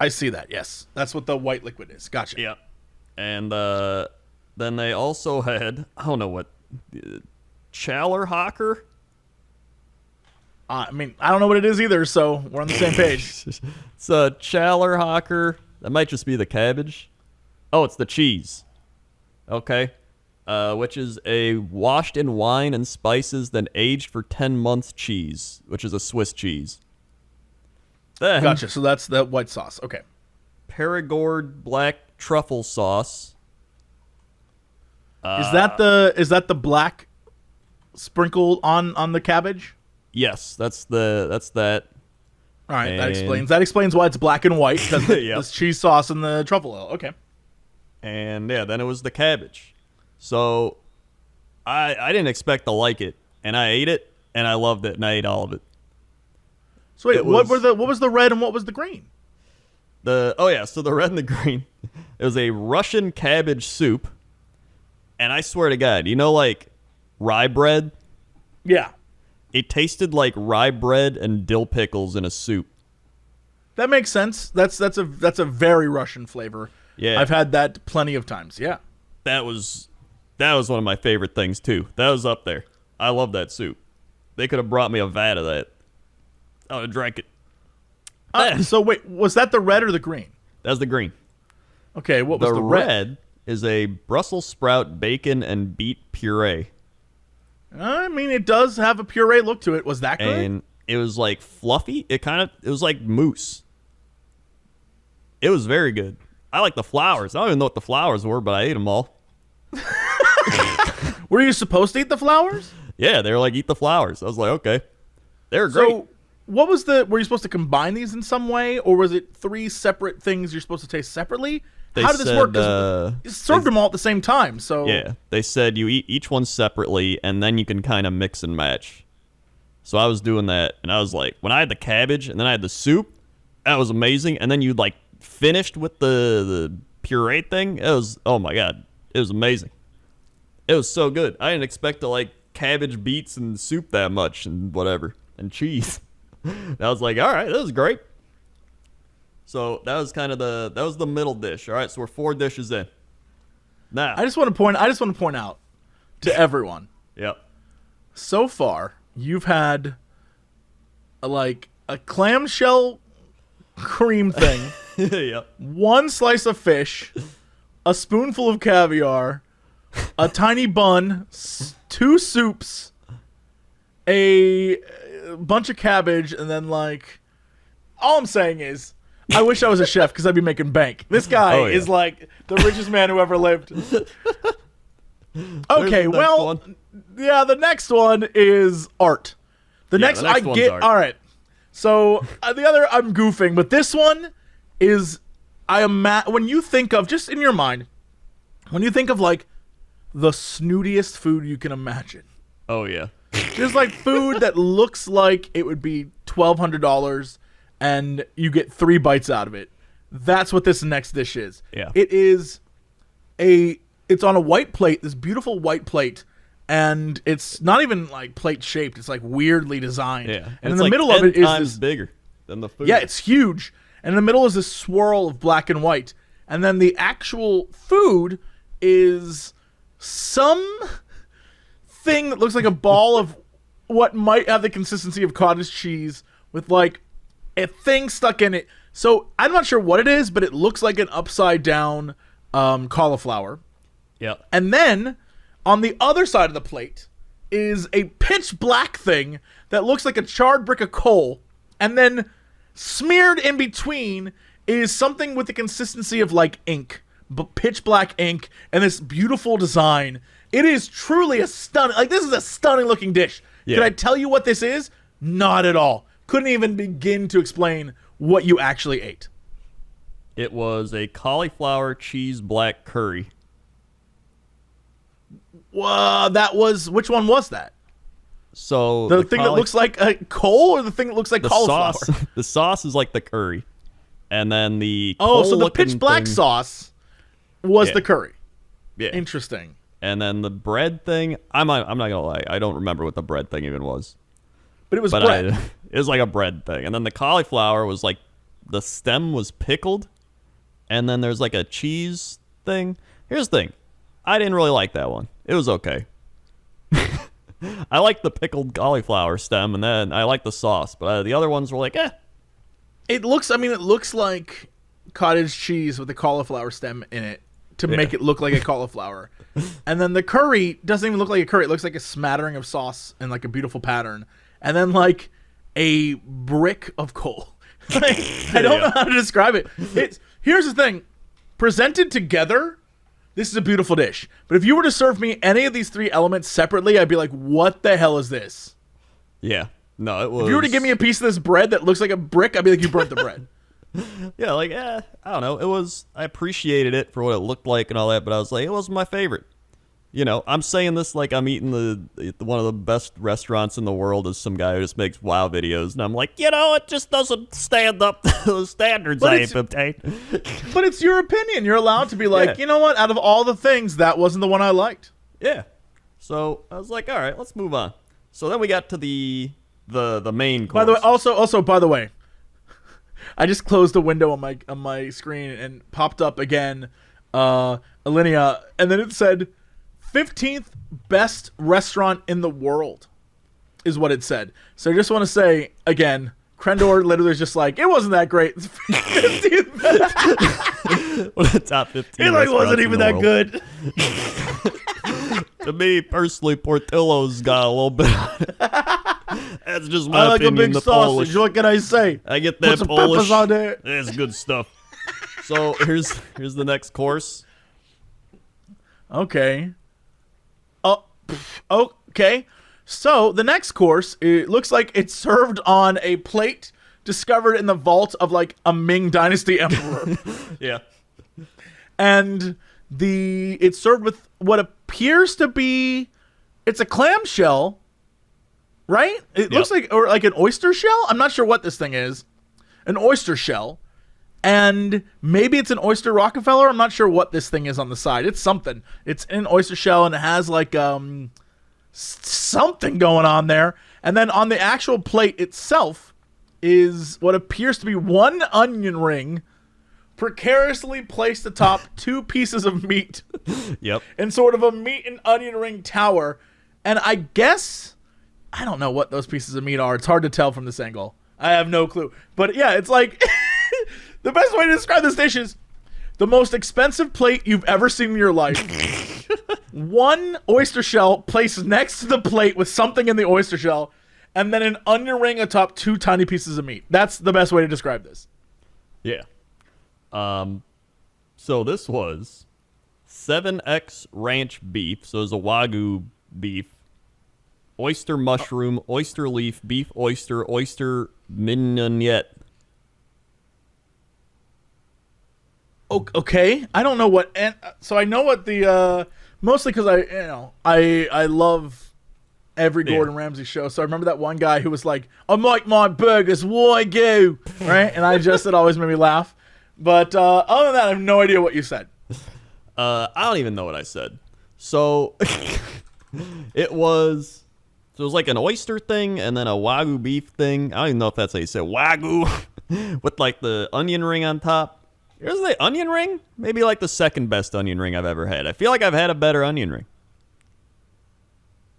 I see that. Yes, that's what the white liquid is. Gotcha. Yeah, and then they also had, I don't know what, Challerhocker. I mean, I don't know what it is either, so we're on the same page. It's a Challerhocker. That might just be the cabbage. Oh, it's the cheese. Okay. Which is a washed in wine and spices, then aged for 10 months cheese, which is a Swiss cheese. Then, Gotcha. So that's the white sauce. Okay. Perigord black truffle sauce. Is that the black sprinkled on the cabbage? Yes, that's that. All right, And- that explains why it's black and white, because Yep. this cheese sauce and the truffle oil. Okay. And yeah, then it was the cabbage. So I didn't expect to like it, and I ate it, and I loved it, and I ate all of it. So wait, It what was- was the red and what was the green? So the red and the green. It was a Russian cabbage soup, and I swear to God, rye bread? Yeah. It tasted like rye bread and dill pickles in a soup. That makes sense. That's a very Russian flavor. Yeah. I've had that plenty of times. Yeah. That was one of my favorite things too. That was up there. I love that soup. They could have brought me a vat of that. I would have drank it. So wait, was that the red or the green? That's the green. Okay, what was the red is a Brussels sprout bacon and beet puree. I mean, it does have a puree look to it. Was that good? And it was fluffy. It was like mousse. It was very good. I like the flowers. I don't even know what the flowers were, but I ate them all. Were you supposed to eat the flowers? Yeah, they were like, eat the flowers. I was like, okay. They were great. So, what was were you supposed to combine these in some way, or was it 3 separate things you're supposed to taste separately? They How did this work? 'Cause said, you served them all at the same time, so yeah, they said you eat each one separately, and then you can kind of mix and match. So I was doing that, and I was like, when I had the cabbage, and then I had the soup, that was amazing. And then you finished with the puree thing. It was, oh my God, it was amazing. It was so good. I didn't expect to like cabbage, beets, and soup that much, and whatever, and cheese. I was like, all right, that was great. So that was kind of the middle dish. All right, so we're 4 dishes in. Now, I just want to point out to everyone. yep. So far, you've had a clamshell cream thing, Yep. 1 slice of fish, a spoonful of caviar, a tiny bun, 2 soups, a bunch of cabbage, and then all I'm saying is, I wish I was a chef because I'd be making bank. This guy is like the richest man who ever lived. Okay, well, yeah, the next one is art. The next one's art. All right. So the other, I'm goofing, but this one is, when you think of, just in your mind, when you think of the snootiest food you can imagine. Oh yeah. There's food that looks like it would be $1,200 and you get 3 bites out of it. That's what this next dish is. Yeah. It's on a white plate, this beautiful white plate, and it's not even plate shaped. It's weirdly designed. Yeah. And in the middle of it 10 is times this bigger than the food. Yeah, it's huge. And in the middle is this swirl of black and white. And then the actual food is some thing that looks like a ball of what might have the consistency of cottage cheese with a thing stuck in it. So I'm not sure what it is, but it looks like an upside down cauliflower. Yep. And then on the other side of the plate is a pitch black thing that looks like a charred brick of coal. And then smeared in between is something with the consistency of like ink, but pitch black ink, and this beautiful design. It is truly a stunning, like this is a stunning looking dish. Yeah. Can I tell you what this is? Not at all. Couldn't even begin to explain what you actually ate. It was a cauliflower cheese black curry. That was, which one was that? So The thing that looks like a coal, or the thing that looks like cauliflower? sauce. The sauce is like the curry, and then the So the coal-looking pitch black thing- sauce was Yeah. the curry. Yeah. Interesting. And then the bread thing. I'm not gonna lie. I don't remember what the bread thing even was. But it was But bread. it was like a bread thing. And then the cauliflower was like the stem was pickled, and then there's like a cheese thing. Here's the thing. I didn't really like that one. It was okay. I like the pickled cauliflower stem, and then I like the sauce, but the other ones were like, eh. It looks like cottage cheese with a cauliflower stem in it to make it look like a cauliflower. And then the curry doesn't even look like a curry. It looks like a smattering of sauce in like a beautiful pattern. And then like a brick of coal. I don't know how to describe it. Here's the thing. Presented together, this is a beautiful dish. But if you were to serve me any of these three elements separately, I'd be like, what the hell is this? Yeah. No, it was. If you were to give me a piece of this bread that looks like a brick, I'd be like, you burnt the bread. Yeah, like, I don't know. It was, I appreciated it for what it looked like and all that, but I was like, it wasn't my favorite. You know, I'm saying this like I'm eating one of the best restaurants in the world as some guy who just makes WoW videos, and I'm like, it just doesn't stand up to the standards I obtain. But it's your opinion. You're allowed to be like, Yeah. you know what? Out of all the things, that wasn't the one I liked. Yeah. So I was like, all right, let's move on. So then we got to the main course. By the way, also, by the way, I just closed the window on my screen and popped up again, Alinea, and then it said 15th best restaurant in the world is what it said. So I just want to say again, Crendor literally is just like, it wasn't that great. It's 15th best. One of the top 15. It like wasn't restaurants in even the that world. good. To me personally, Portillo's got a little bit. That's just my I like opinion. a big the sausage. Polish. What can I say? I get Put that some Polish. peppers on there. That's good stuff. So here's the next course. Okay. Okay. So the next course, it looks like it's served on a plate discovered in the vault of like a Ming Dynasty emperor, Yeah. and it's served with what appears to be, it's a clamshell, right? It looks like an oyster shell. I'm not sure what this thing is. An oyster shell. And maybe it's an oyster Rockefeller. I'm not sure what this thing is on the side. It's something. It's in an oyster shell, and it has like something going on there. And then on the actual plate itself is what appears to be one onion ring precariously placed atop two pieces of meat Yep. in sort of a meat and onion ring tower. And I guess, I don't know what those pieces of meat are. It's hard to tell from this angle. I have no clue. But yeah, it's like... The best way to describe this dish is the most expensive plate you've ever seen in your life. One oyster shell placed next to the plate with something in the oyster shell, and then an onion ring atop two tiny pieces of meat. That's the best way to describe this. Yeah. So this was 7X ranch beef. So it was a Wagyu beef. Oyster mushroom, oyster leaf, beef oyster mignonette. Okay, I don't know what, and so I know what the mostly because I love every Gordon Ramsay show. So I remember that one guy who was like, "I make my burgers Wagyu," right? And it always made me laugh. But other than that, I have no idea what you said. I don't even know what I said. So it was like an oyster thing and then a Wagyu beef thing. I don't even know if that's how you say Wagyu with like the onion ring on top. Here's the onion ring. Maybe like the second best onion ring I've ever had. I feel like I've had a better onion ring.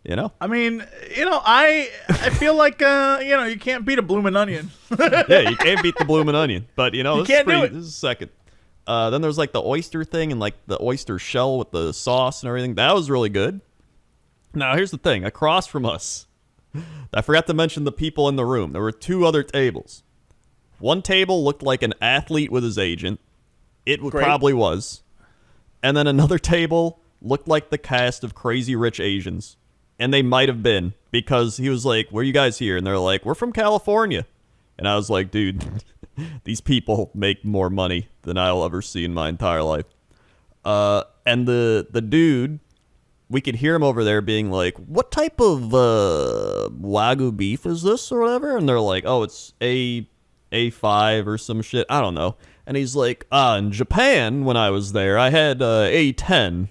You know? I mean, I feel like you can't beat a bloomin' onion. Yeah, you can't beat the bloomin' onion. But this can't do it. This is second. Then there's like the oyster thing and like the oyster shell with the sauce and everything. That was really good. Now here's the thing. Across from us I forgot to mention the people in the room. There were 2 other tables. One table looked like an athlete with his agent. It Great. probably was. And then another table looked like the cast of Crazy Rich Asians. And they might have been, because he was like, where are you guys here? And they're like, we're from California. And I was like, dude, these people make more money than I'll ever see in my entire life. And the dude, we could hear him over there being like, what type of Wagyu beef is this or whatever? And they're like, oh, it's A5 or some shit. I don't know. And he's like, in Japan, when I was there, I had A10.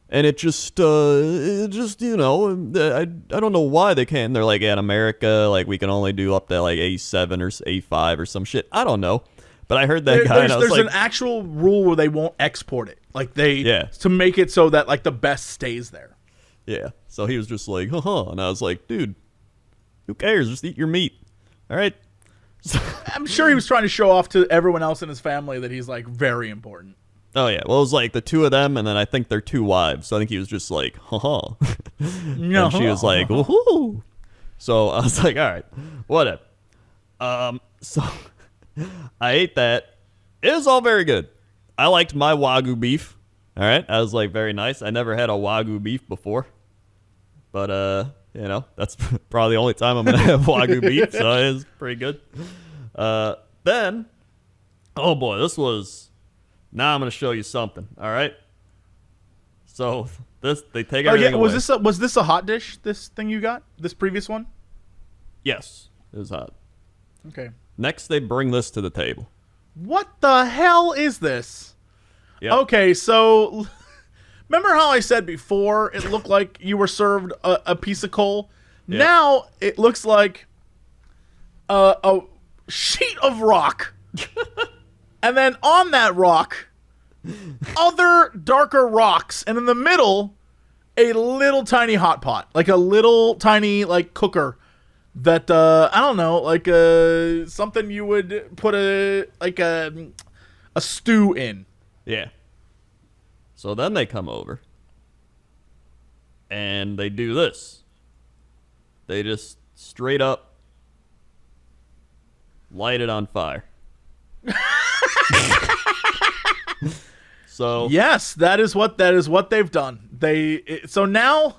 And it just, you know, I don't know why they can't. They're like, yeah, in America, like, we can only do up to, like, A7 or A5 or some shit. I don't know. But I heard that guy, and I was there's like... an actual rule where they won't export it. Like, Yeah. to make it so that, like, the best stays there. Yeah. So he was just like, haha. And I was like, dude, who cares? Just eat your meat. All right? I'm sure he was trying to show off to everyone else in his family that he's, like, very important. Oh, yeah. Well, it was like the 2 of them, and then I think their 2 wives. So I think he was just like, haha. No. And she was like, woohoo. So I was like, all right, whatever. So I ate that. It was all very good. I liked my Wagyu beef. All right. I was like, very nice. I never had a Wagyu beef before. But, you know, that's probably the only time I'm going to have Wagyu beef. So it was pretty good. Then, oh boy, this was... Now I'm going to show you something, all right? So, they take everything away. Was this a hot dish, this thing you got? This previous one? Yes, it was hot. Okay. Next, they bring this to the table. What the hell is this? Yep. Okay, so remember how I said before it looked like you were served a piece of coal? Yep. Now it looks like a sheet of rock. And then on that rock, other darker rocks. And in the middle, a little tiny hot pot. Like a little tiny, like, cooker that, I don't know, like something you would put a stew in. Yeah. So then they come over. And they do this. They just straight up light it on fire. So yes, that is what they've done. So now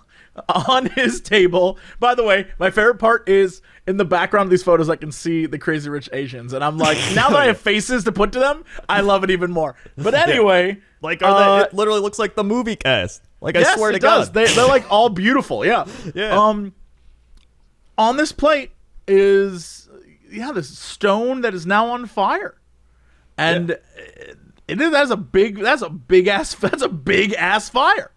on his table. By the way, my favorite part is in the background of these photos. I can see the Crazy Rich Asians, and I'm like, now that I have faces to put to them, I love it even more. But anyway, like, it literally looks like the movie cast. Like, yes, I swear to it does. God, They're like all beautiful. Yeah. yeah. On this plate is this stone that is now on fire. And that's a big ass fire.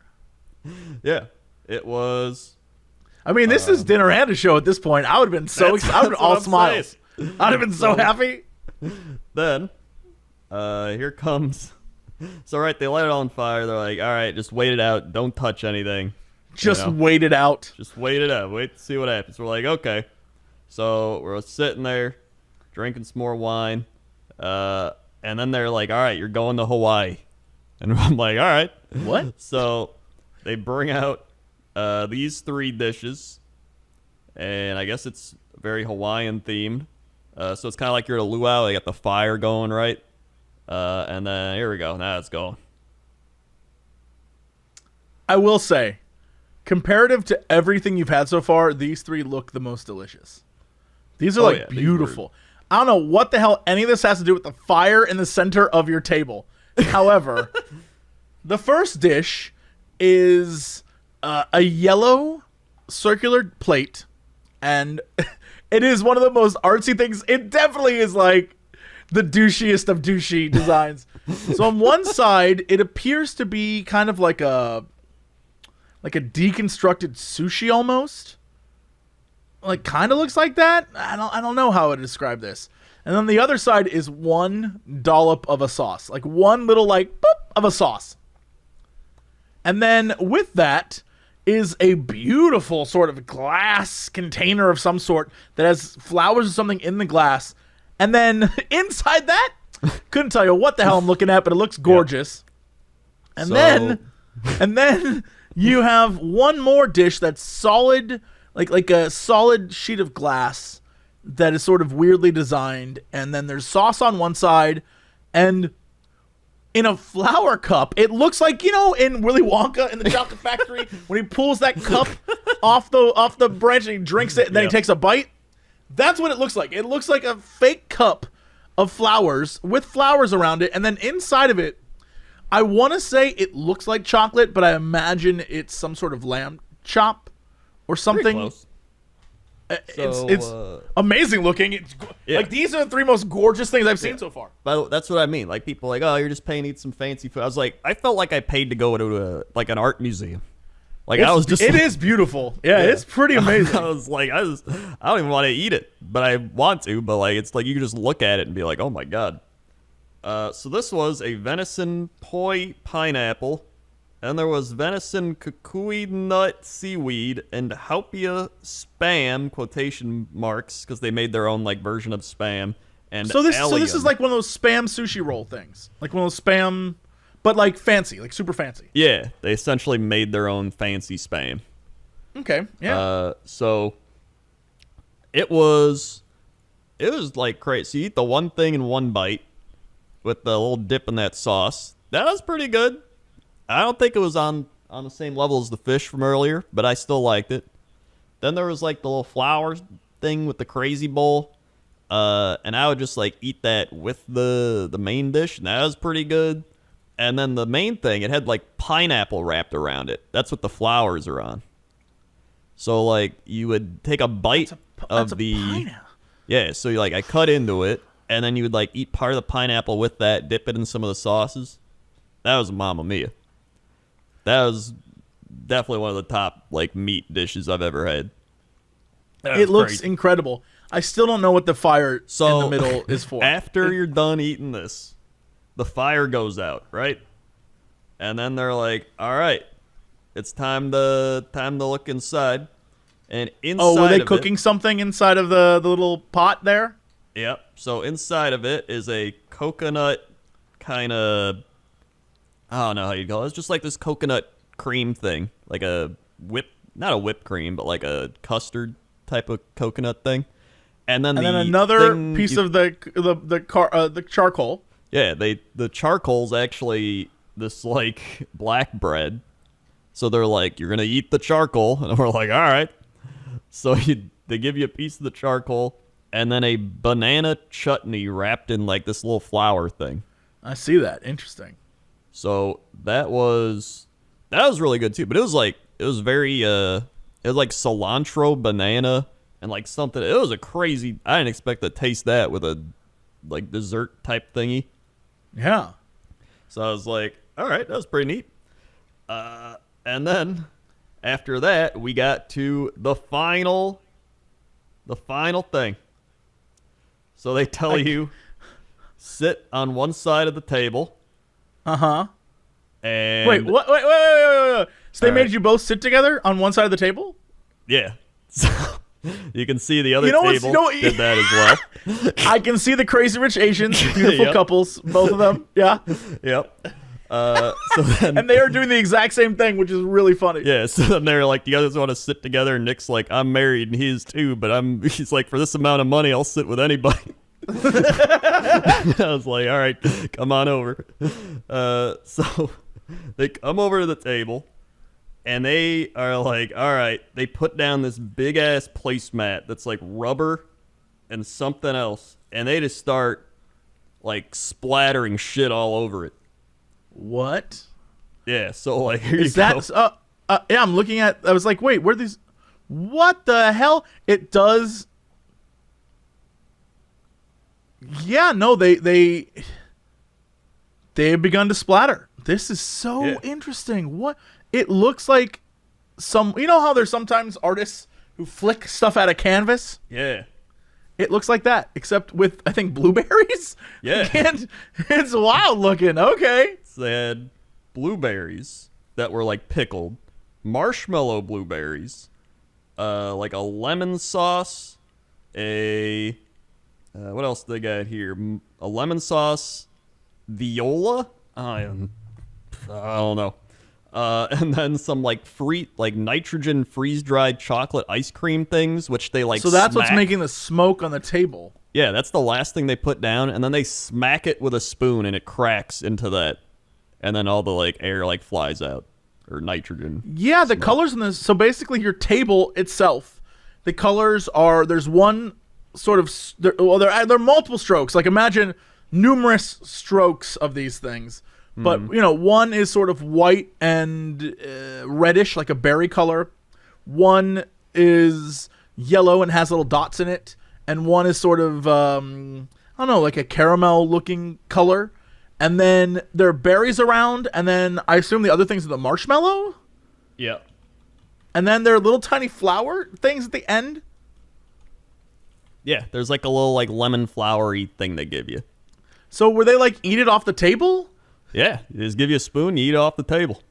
Yeah, it was. I mean, this is dinner and a show at this point. I would have been so excited. I would have been all smiles. I'd have been so happy. Then, here comes. So, right, they light it on fire. They're like, all right, just wait it out. Don't touch anything. Just wait it out. Just wait it out. Wait to see what happens. We're like, okay. So, we're sitting there, drinking some more wine. And then they're like, all right, you're going to Hawaii. And I'm like, all right. What? So they bring out these 3 dishes. And I guess it's very Hawaiian themed. So it's kind of like you're at a luau. They got the fire going, right? And then here we go. Now it's going. I will say, comparative to everything you've had so far, these 3 look the most delicious. These are beautiful. I don't know what the hell any of this has to do with the fire in the center of your table. However, the first dish is a yellow circular plate, and it is one of the most artsy things. It definitely is like the douchiest of douchey designs. So on one side, it appears to be kind of like a deconstructed sushi almost. Like, kind of looks like that. I don't know how to describe this. And then the other side is one dollop of a sauce, like one little boop of a sauce. And then with that is a beautiful sort of glass container of some sort that has flowers or something in the glass. And then inside that, couldn't tell you what the hell I'm looking at, but it looks gorgeous. Yep. And then you have one more dish that's solid. like a solid sheet of glass that is sort of weirdly designed, and then there's sauce on one side, and in a flower cup, it looks like, you know, in Willy Wonka in the chocolate factory when he pulls that cup off the branch and he drinks it and then he takes a bite. That's what it looks like. It looks like a fake cup of flowers with flowers around it, and then inside of it, I want to say it looks like chocolate, but I imagine it's some sort of lamb chop or something. Pretty close. It's amazing looking. It's like, these are the 3 most gorgeous things I've seen so far. But that's what I mean. Like, people are like, oh, you're just paying to eat some fancy food. I was like, I felt like I paid to go to an art museum. Like, I was just. It is beautiful. Yeah, it's pretty amazing. I was like, I don't even want to eat it, but I want to. But like, it's like you can just look at it and be like, oh my god. So this was a venison poi pineapple. And there was venison kukui nut seaweed and haupia spam, quotation marks, because they made their own like version of spam. And so this is like one of those spam sushi roll things, like one of those spam, but like fancy, like super fancy. Yeah, they essentially made their own fancy spam. Okay, yeah. So it was like crazy. So you eat the one thing in one bite with the little dip in that sauce. That was pretty good. I don't think it was on the same level as the fish from earlier, but I still liked it. Then there was like the little flour thing with the crazy bowl, and I would just like eat that with the main dish, and that was pretty good. And then the main thing, it had like pineapple wrapped around it. That's what the flowers are on. So like you would take a bite of the pineapple. Yeah, so like I cut into it, and then you would like eat part of the pineapple with that, dip it in some of the sauces. That was Mamma Mia. That was definitely one of the top like meat dishes I've ever had. It looks incredible. I still don't know what the fire in the middle is for. After you're done eating this, the fire goes out, right? And then they're like, "All right, it's time to look inside." And inside, were they cooking something inside of the little pot there? Yep. So inside of it is a coconut kind of, I don't know how you call it. It's just like this coconut cream thing, like a not a whipped cream, but like a custard type of coconut thing. And then another piece of the charcoal. Yeah, the charcoal's actually this like black bread. So they're like, you're gonna eat the charcoal, and we're like, all right. So they give you a piece of the charcoal, and then a banana chutney wrapped in like this little flour thing. I see that. Interesting. So that was really good too. But it was like cilantro, banana, and like something. It was a crazy. I didn't expect to taste that with a like dessert type thingy. Yeah. So I was like, all right, that was pretty neat. And then after that, we got to the final thing. So they tell you sit on one side of the table. Uh-huh. And Wait. So they made you both sit together on one side of the table? Yeah. So you can see the other table did that as well. I can see the Crazy Rich Asians, beautiful couples, both of them. Yeah. Yep. So then, and they are doing the exact same thing, which is really funny. Yeah, so then they're like, the others want to sit together, and Nick's like, I'm married, and he is too, but he's like, for this amount of money, I'll sit with anybody. I was like, all right, come on over. So they come over to the table, and they are like, all right, they put down this big-ass placemat that's like rubber and something else, and they just start like splattering shit all over it. What? Yeah, so like here is you that? go. Yeah, I'm looking at. I was like, wait, where are these? What the hell? It does. Yeah, no, they have begun to splatter. This is so interesting. What? It looks like you know how there's sometimes artists who flick stuff out of canvas? Yeah. It looks like that, except with, I think, blueberries? Yeah. It's wild looking. Okay. So they had blueberries that were like pickled, marshmallow blueberries, like a lemon sauce, what else they got here? A lemon sauce, viola? I don't know. And then some like nitrogen freeze-dried chocolate ice cream things, which they like. So that's what's smack. making the smoke on the table. Yeah, that's the last thing they put down, and then they smack it with a spoon, and it cracks into that, and then all the like air like flies out, or nitrogen. Yeah, the colors in this. So basically, your table itself, the colors are. There's one sort of. There are multiple strokes. Like imagine numerous strokes of these things. But, one is sort of white and reddish, like a berry color. One is yellow and has little dots in it. And one is sort of, like a caramel-looking color. And then there are berries around. And then I assume the other things are the marshmallow? Yeah. And then there are little tiny flower things at the end? Yeah, there's like a little like lemon flowery thing they give you. So were they like eat it off the table? Yeah, they just give you a spoon, you eat it off the table.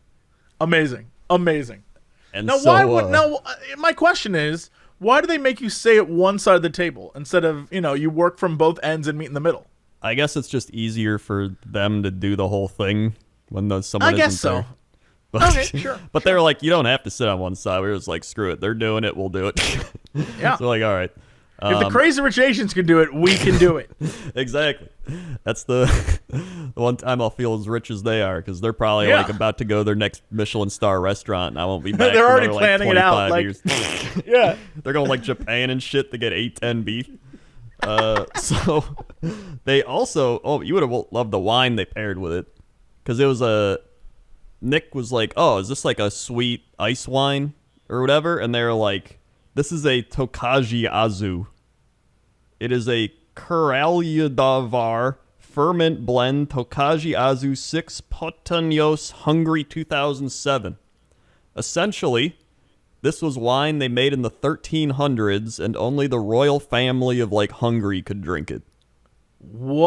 Amazing. And Now, so, my question is, why do they make you stay at one side of the table instead of, you work from both ends and meet in the middle? I guess it's just easier for them to do the whole thing when someone I guess isn't so. there. But, Okay, sure. But they were like, you don't have to sit on one side. We were just like, screw it. They're doing it. We'll do it. Yeah. So like, all right. If the Crazy Rich Asians can do it, we can do it. Exactly. That's the one time I'll feel as rich as they are, because they're probably like about to go to their next Michelin star restaurant, and I won't be back. They're for already another, planning it out. 25 Like, years. yeah. They're going like Japan and shit to get 810 beef. So they also, you would have loved the wine they paired with it, because it was Nick was like, oh, is this like a sweet ice wine or whatever? And they were like, this is a Tokaji Azu. It is a Karalyadavar ferment blend Tokaji Azu 6 Potanios Hungary 2007. Essentially, this was wine they made in the 1300s, and only the royal family of like Hungary could drink it. What?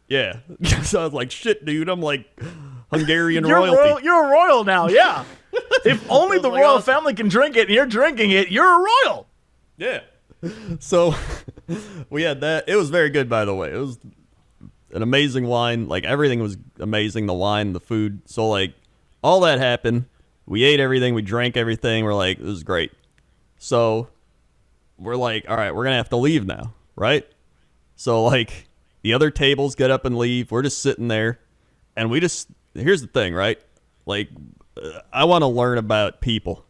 Yeah. So I was like, shit, dude. I'm like Hungarian royalty. You're a royal now, yeah. If only the like, royal awesome. family can drink it and you're drinking it, you're a royal. Yeah. So we had that. It was very good, by the way. It was an amazing wine. Like, everything was amazing. The wine, the food. So, like, all that happened. We ate everything. We drank everything. We're like, this is great. So we're like, all right, we're going to have to leave now, right? So, like, the other tables get up and leave. We're just sitting there. And here's the thing, right? Like, I want to learn about people.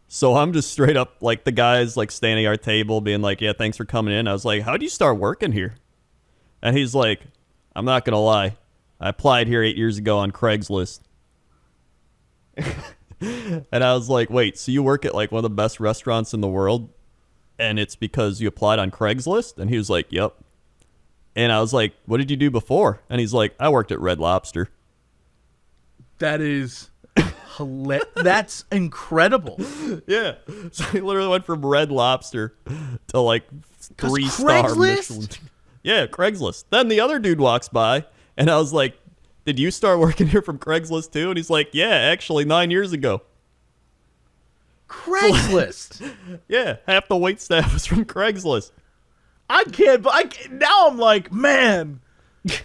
So I'm just straight up, like, the guys, like, standing at our table being like, yeah, thanks for coming in. I was like, how'd you start working here? And he's like, I'm not going to lie. I applied here 8 years ago on Craigslist. And I was like, wait, so you work at, like, one of the best restaurants in the world, and it's because you applied on Craigslist? And he was like, yep. And I was like, what did you do before? And he's like, I worked at Red Lobster. That is that's incredible. Yeah. So he literally went from Red Lobster to like 3-star Craigslist? Michelin. Yeah, Craigslist. Then the other dude walks by, and I was like, did you start working here from Craigslist too? And he's like, yeah, actually 9 years ago. Craigslist. Yeah, half the wait staff was from Craigslist. Now I'm like, man,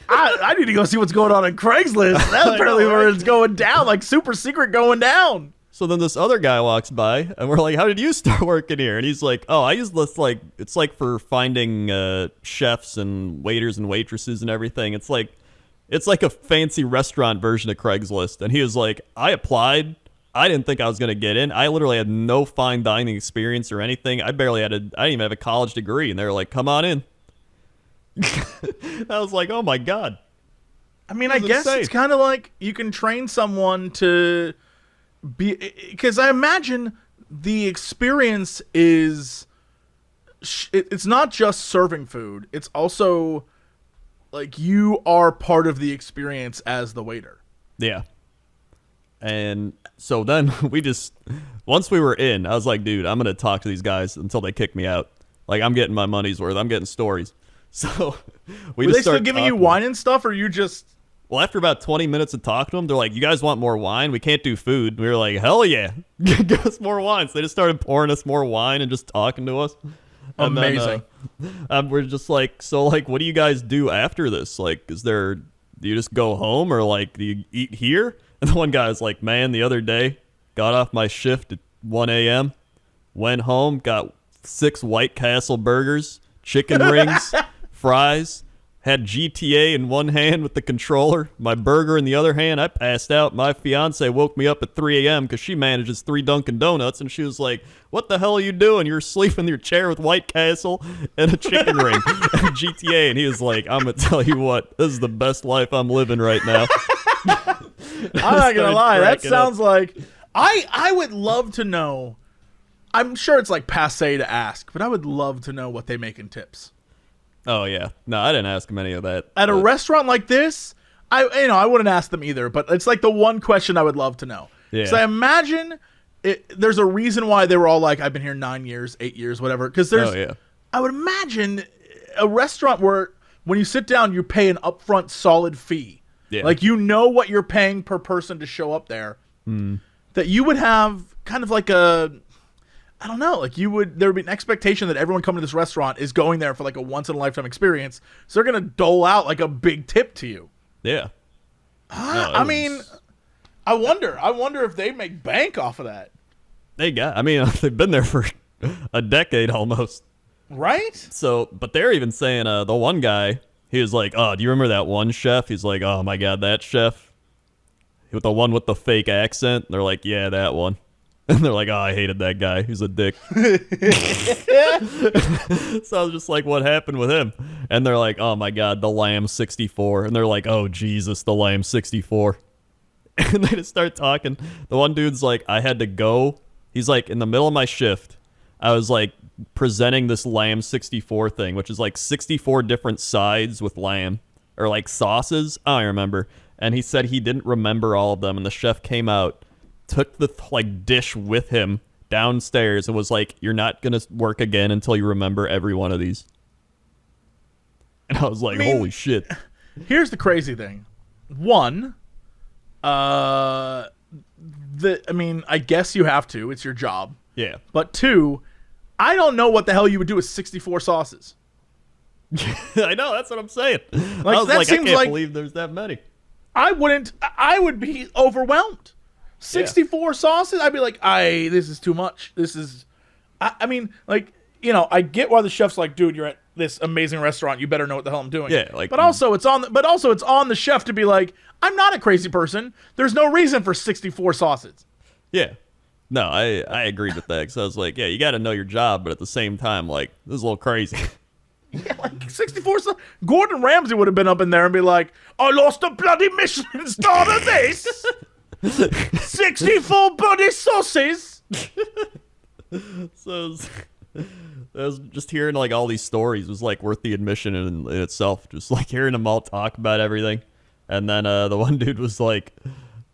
I need to go see what's going on in Craigslist. That's apparently where it's going down, like super secret going down. So then this other guy walks by, and we're like, how did you start working here? And he's like, oh, I use this, like, it's like for finding chefs and waiters and waitresses and everything. It's like a fancy restaurant version of Craigslist. And he was like, I applied. I didn't think I was going to get in. I literally had no fine dining experience or anything. I didn't even have a college degree. And they were like, come on in. I was like, oh my God. I mean, I guess insane. it's kind of like you can train someone to be, because I imagine the experience is, it's not just serving food. It's also like you are part of the experience as the waiter. Yeah. And so then once we were in, I was like, dude, I'm going to talk to these guys until they kick me out. Like, I'm getting my money's worth. I'm getting stories. So Were they still giving you wine and stuff, or you just... Well, after about 20 minutes of talking to them, they're like, you guys want more wine? We can't do food. And we were like, hell yeah. Give us more wine. So they just started pouring us more wine and just talking to us. And amazing. Then, we're just like, so, like, what do you guys do after this? Like, is there do you just go home or like do you eat here? And the one guy was like, man, the other day, got off my shift at 1 a.m., went home, got 6 White Castle burgers, chicken rings, fries, had GTA in one hand with the controller, my burger in the other hand. I passed out. My fiance woke me up at 3 a.m. because she manages 3 Dunkin' Donuts, and she was like, what the hell are you doing? You're asleep in your chair with White Castle and a chicken ring and GTA. And he was like, I'm going to tell you what, this is the best life I'm living right now. I'm not going to lie. That sounds like... I would love to know... I'm sure it's like passe to ask, but I would love to know what they make in tips. Oh, yeah. No, I didn't ask him any of that. At a restaurant like this, I wouldn't ask them either, but it's like the one question I would love to know. Yeah. So I imagine there's a reason why they were all like, I've been here 9 years, 8 years, whatever. Because I would imagine a restaurant where when you sit down, you pay an upfront solid fee. Yeah. Like, you know what you're paying per person to show up there. That you would have kind of like a... I don't know, like there would be an expectation that everyone coming to this restaurant is going there for like a once-in-a-lifetime experience, so they're going to dole out like a big tip to you. Yeah. I mean, I wonder if they make bank off of that. They've been there for a decade almost. Right? So, but they're even saying, the one guy, he was like, oh, do you remember that one chef? He's like, oh my God, that chef? With the one with the fake accent? They're like, yeah, that one. And they're like, oh, I hated that guy. He's a dick. So I was just like, what happened with him? And they're like, oh, my God, the Lamb 64. And they're like, oh, Jesus, the Lamb 64. And they just start talking. The one dude's like, I had to go. He's like, in the middle of my shift, I was like presenting this Lamb 64 thing, which is like 64 different sides with lamb or like sauces. I don't remember. And he said he didn't remember all of them. And the chef came out, took the like dish with him downstairs and was like, you're not gonna work again until you remember every one of these. And I was like, holy shit. Here's the crazy thing. One, I guess you have to, it's your job. Yeah. But 2, I don't know what the hell you would do with 64 sauces. I know, that's what I'm saying. Like, I was that like, I seems can't like believe there's that many. I would be overwhelmed. 64 sauces? I'd be like, this is too much. This is, I mean, like, you know, I get why the chef's like, dude, you're at this amazing restaurant. You better know what the hell I'm doing. Yeah, like, but also it's on the chef to be like, I'm not a crazy person. There's no reason for 64 sauces. Yeah. No, I agreed with that because I was like, yeah, you got to know your job, but at the same time, like, this is a little crazy. Yeah, like 64 sauces. Gordon Ramsay would have been up in there and be like, I lost a bloody Michelin star to this. 64 bloody sauces. So I was just hearing like all these stories was like worth the admission in itself. Just like hearing them all talk about everything. And then the one dude was like,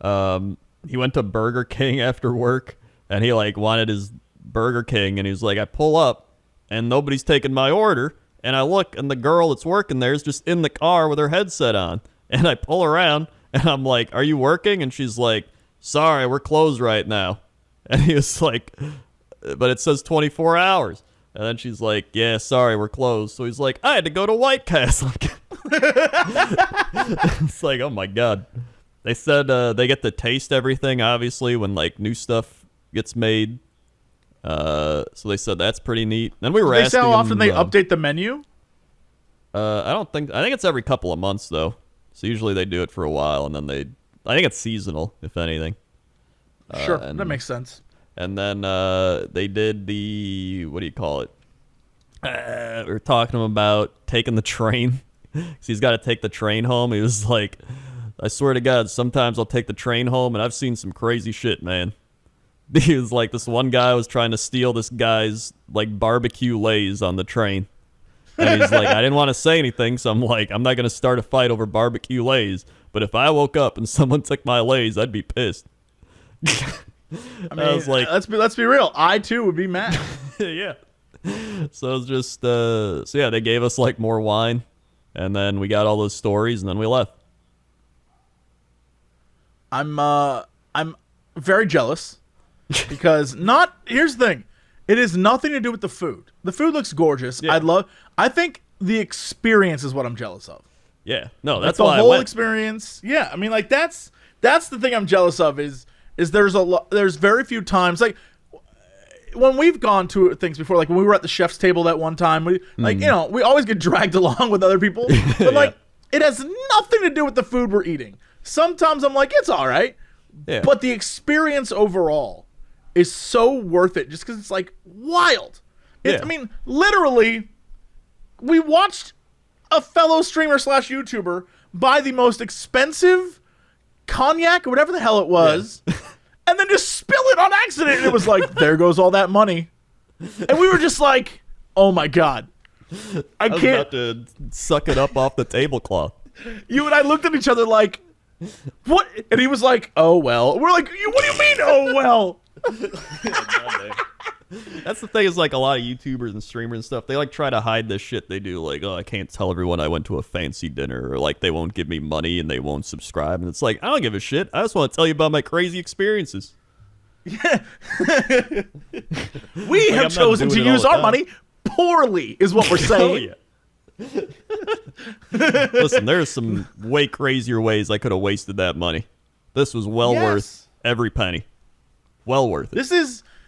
he went to Burger King after work and he like wanted his Burger King and he was like, I pull up and nobody's taking my order. And I look and the girl that's working there is just in the car with her headset on. And I pull around and I'm like, are you working? And she's like, sorry, we're closed right now. And he was like, but it says 24 hours. And then she's like, yeah, sorry, we're closed. So he's like, I had to go to White Castle. It's like, oh my God. They said they get to taste everything, obviously, when like new stuff gets made. So they said that's pretty neat. Then we were asking. They say how often they update the menu? I think it's every couple of months though. So usually they do it for a while and then I think it's seasonal, if anything. Sure, that makes sense. And then they did the, what do you call it? We were talking to him about taking the train. Because he's got to take the train home. He was like, I swear to God, sometimes I'll take the train home and I've seen some crazy shit, man. He was like, this one guy was trying to steal this guy's like barbecue Lays on the train. And he's like, I didn't want to say anything, so I'm like, I'm not going to start a fight over barbecue Lays. But if I woke up and someone took my Lays, I'd be pissed. I mean, I was like, let's be real. I too would be mad. Yeah. So it was just, so yeah, they gave us like more wine, and then we got all those stories, and then we left. I'm very jealous because here's the thing. It has nothing to do with the food. The food looks gorgeous. Yeah. I think the experience is what I'm jealous of. Yeah. No, Like, that's the why I whole went. experience. Yeah, I mean, like that's the thing I'm jealous of is there's very few times like when we've gone to things before, like when we were at the chef's table that one time, we like you know we always get dragged along with other people, but like it has nothing to do with the food we're eating. Sometimes I'm like it's all right, but the experience overall is so worth it just because it's like wild. I mean, literally, we watched a fellow streamer / YouTuber buy the most expensive cognac or whatever the hell it was, and then just spill it on accident. And it was like, there goes all that money. And we were just like, oh my God. I was can't. about to suck it up off the tablecloth. You and I looked at each other like, what? And he was like, oh well. We're like, what do you mean, oh well? That's the thing is like a lot of YouTubers and streamers and stuff, they like try to hide this shit they do. Like, oh, I can't tell everyone I went to a fancy dinner, or like they won't give me money and they won't subscribe. And it's like, I don't give a shit. I just want to tell you about my crazy experiences. Yeah. We have chosen to use our money poorly, is what we're saying. Oh, yeah. Listen, there's some way crazier ways I could have wasted that money. This was well worth every penny. Well worth it.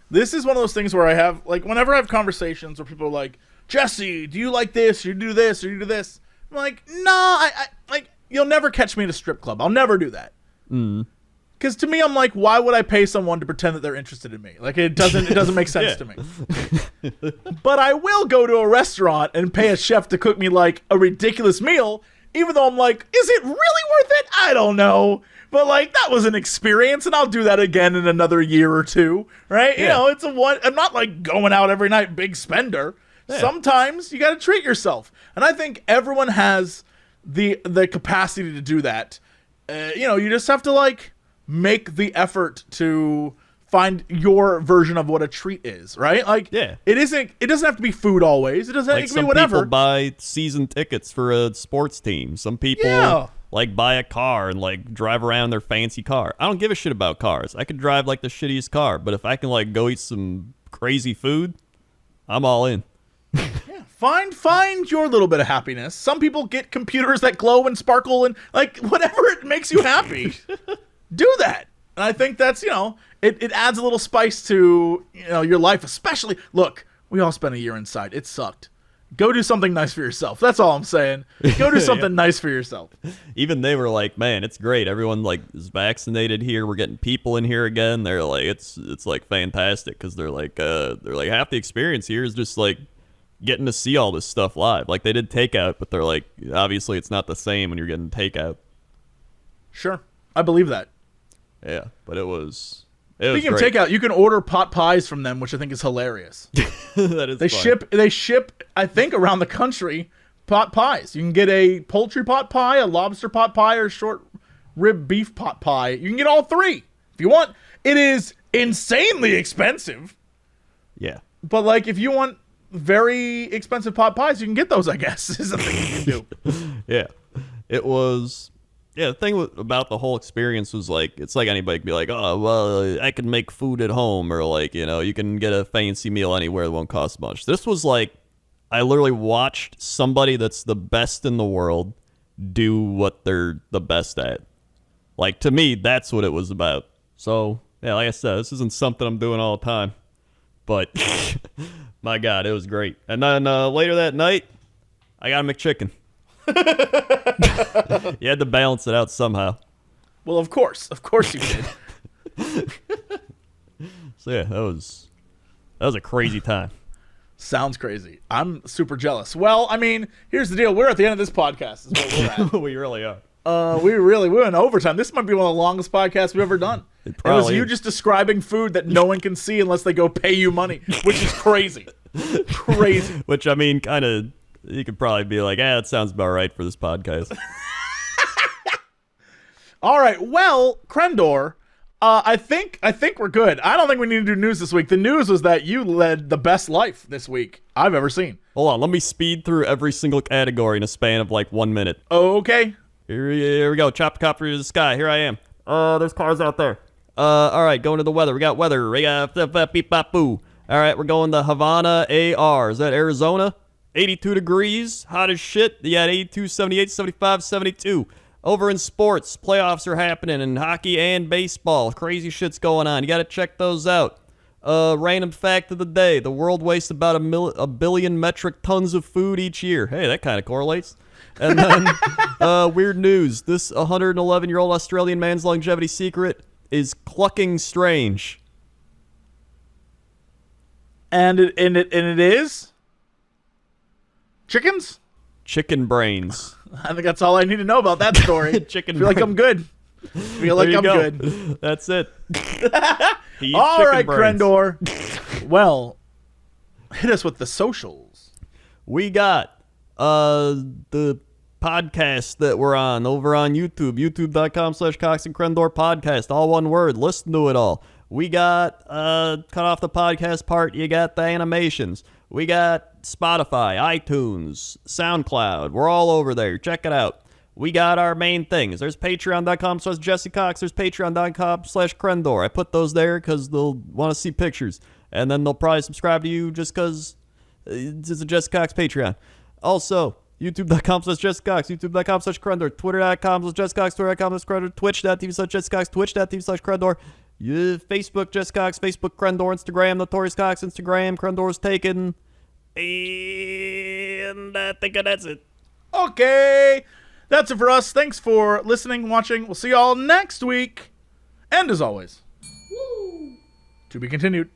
This is one of those things where I have, like, whenever I have conversations where people are like, Jesse, do you like this? You do this, or you do this? I'm like, no, I like, you'll never catch me at a strip club. I'll never do that. Because to me, I'm like, why would I pay someone to pretend that they're interested in me? Like, it doesn't make sense to me. But I will go to a restaurant and pay a chef to cook me, like, a ridiculous meal, even though I'm like, is it really worth it? I don't know. But, like, that was an experience, and I'll do that again in another year or two, right? You know, I'm not, like, going out every night, big spender. Sometimes you got to treat yourself. And I think everyone has the capacity to do that. You just have to, like, make the effort to find your version of what a treat is, right? Like, it doesn't have to be food always. It can be whatever. Some people buy season tickets for a sports team. Some people... like buy a car and like drive around their fancy car. I don't give a shit about cars. I could drive like the shittiest car, but if I can like go eat some crazy food, I'm all in. Find your little bit of happiness. Some people get computers that glow and sparkle and like whatever it makes you happy. Do that. And I think that's, it adds a little spice to, your life, especially. Look, we all spent a year inside. It sucked. Go do something nice for yourself. That's all I'm saying. Go do something nice for yourself. Even they were like, man, it's great. Everyone like is vaccinated here. We're getting people in here again. They're like, it's like fantastic because they're like half the experience here is just like getting to see all this stuff live. Like they did takeout, but they're like, obviously it's not the same when you're getting takeout. Sure, I believe that. Yeah, but it was. Speaking of takeout, you can order pot pies from them, which I think is hilarious. That is. They ship, I think, around the country pot pies. You can get a poultry pot pie, a lobster pot pie, or short rib beef pot pie. You can get all three if you want. It is insanely expensive. Yeah. But like, if you want very expensive pot pies, you can get those. I guess is the thing you can do. Yeah, it was. Yeah, the thing about the whole experience was like, it's like anybody could be like, oh, well, I can make food at home, or like, you can get a fancy meal anywhere that won't cost much. This was like, I literally watched somebody that's the best in the world do what they're the best at. Like, to me, that's what it was about. So, yeah, like I said, this isn't something I'm doing all the time. But, my God, it was great. And then later that night, I got a McChicken. You had to balance it out somehow. Well, of course you did. So yeah, that was a crazy time. Sounds crazy. I'm super jealous. Well, I mean, here's the deal. We're at the end of this podcast. Is what we're at. We really are. We went overtime. This might be one of the longest podcasts we've ever done. It was you just describing food that no one can see unless they go pay you money, which is crazy. Crazy. Which I mean, kind of. You could probably be like, that sounds about right for this podcast. All right. Well, Crendor, I think we're good. I don't think we need to do news this week. The news was that you led the best life this week I've ever seen. Hold on. Let me speed through every single category in a span of like 1 minute. Okay. Here we go. Chopper to the sky. Here I am. There's cars out there. All right. Going to the weather. We got weather. We got beep bop boo. All right. We're going to Havana AR. Is that Arizona? 82 degrees, hot as shit. You got 82, 78, 75, 72. Over in sports, playoffs are happening in hockey and baseball. Crazy shit's going on. You got to check those out. Random fact of the day. The world wastes about a billion metric tons of food each year. Hey, that kind of correlates. And then, weird news. This 111-year-old Australian man's longevity secret is clucking strange. And it is chickens. Chicken brains. I think that's all I need to know about that story. Chicken. I feel like I'm good. Feel like There I'm you go. good. That's it. He eats All chicken right, brains. Crendor. Well, hit us with the socials. We got the podcast that we're on over on YouTube, youtube.com/Cox and Crendor podcast, all one word. Listen to it all. We got cut off the podcast part. You got the animations. We got Spotify, iTunes, SoundCloud. We're all over there. Check it out. We got our main things. There's patreon.com/Jesse Cox. There's patreon.com/Crendor. I put those there because they'll want to see pictures. And then they'll probably subscribe to you just because it's a Jesse Cox Patreon. Also, youtube.com/Jesse Cox, youtube.com/Crendor, twitter.com/Jesse Cox, twitter.com/Crendor, twitch.tv/Jesse Cox, twitch.tv/Crendor. Yeah, Facebook, Jess Cox, Facebook, Crendor, Instagram, Notorious Cox, Instagram, Crendor's taken. And I think that's it. Okay. That's it for us. Thanks for listening, watching. We'll see y'all next week. And as always, to be continued.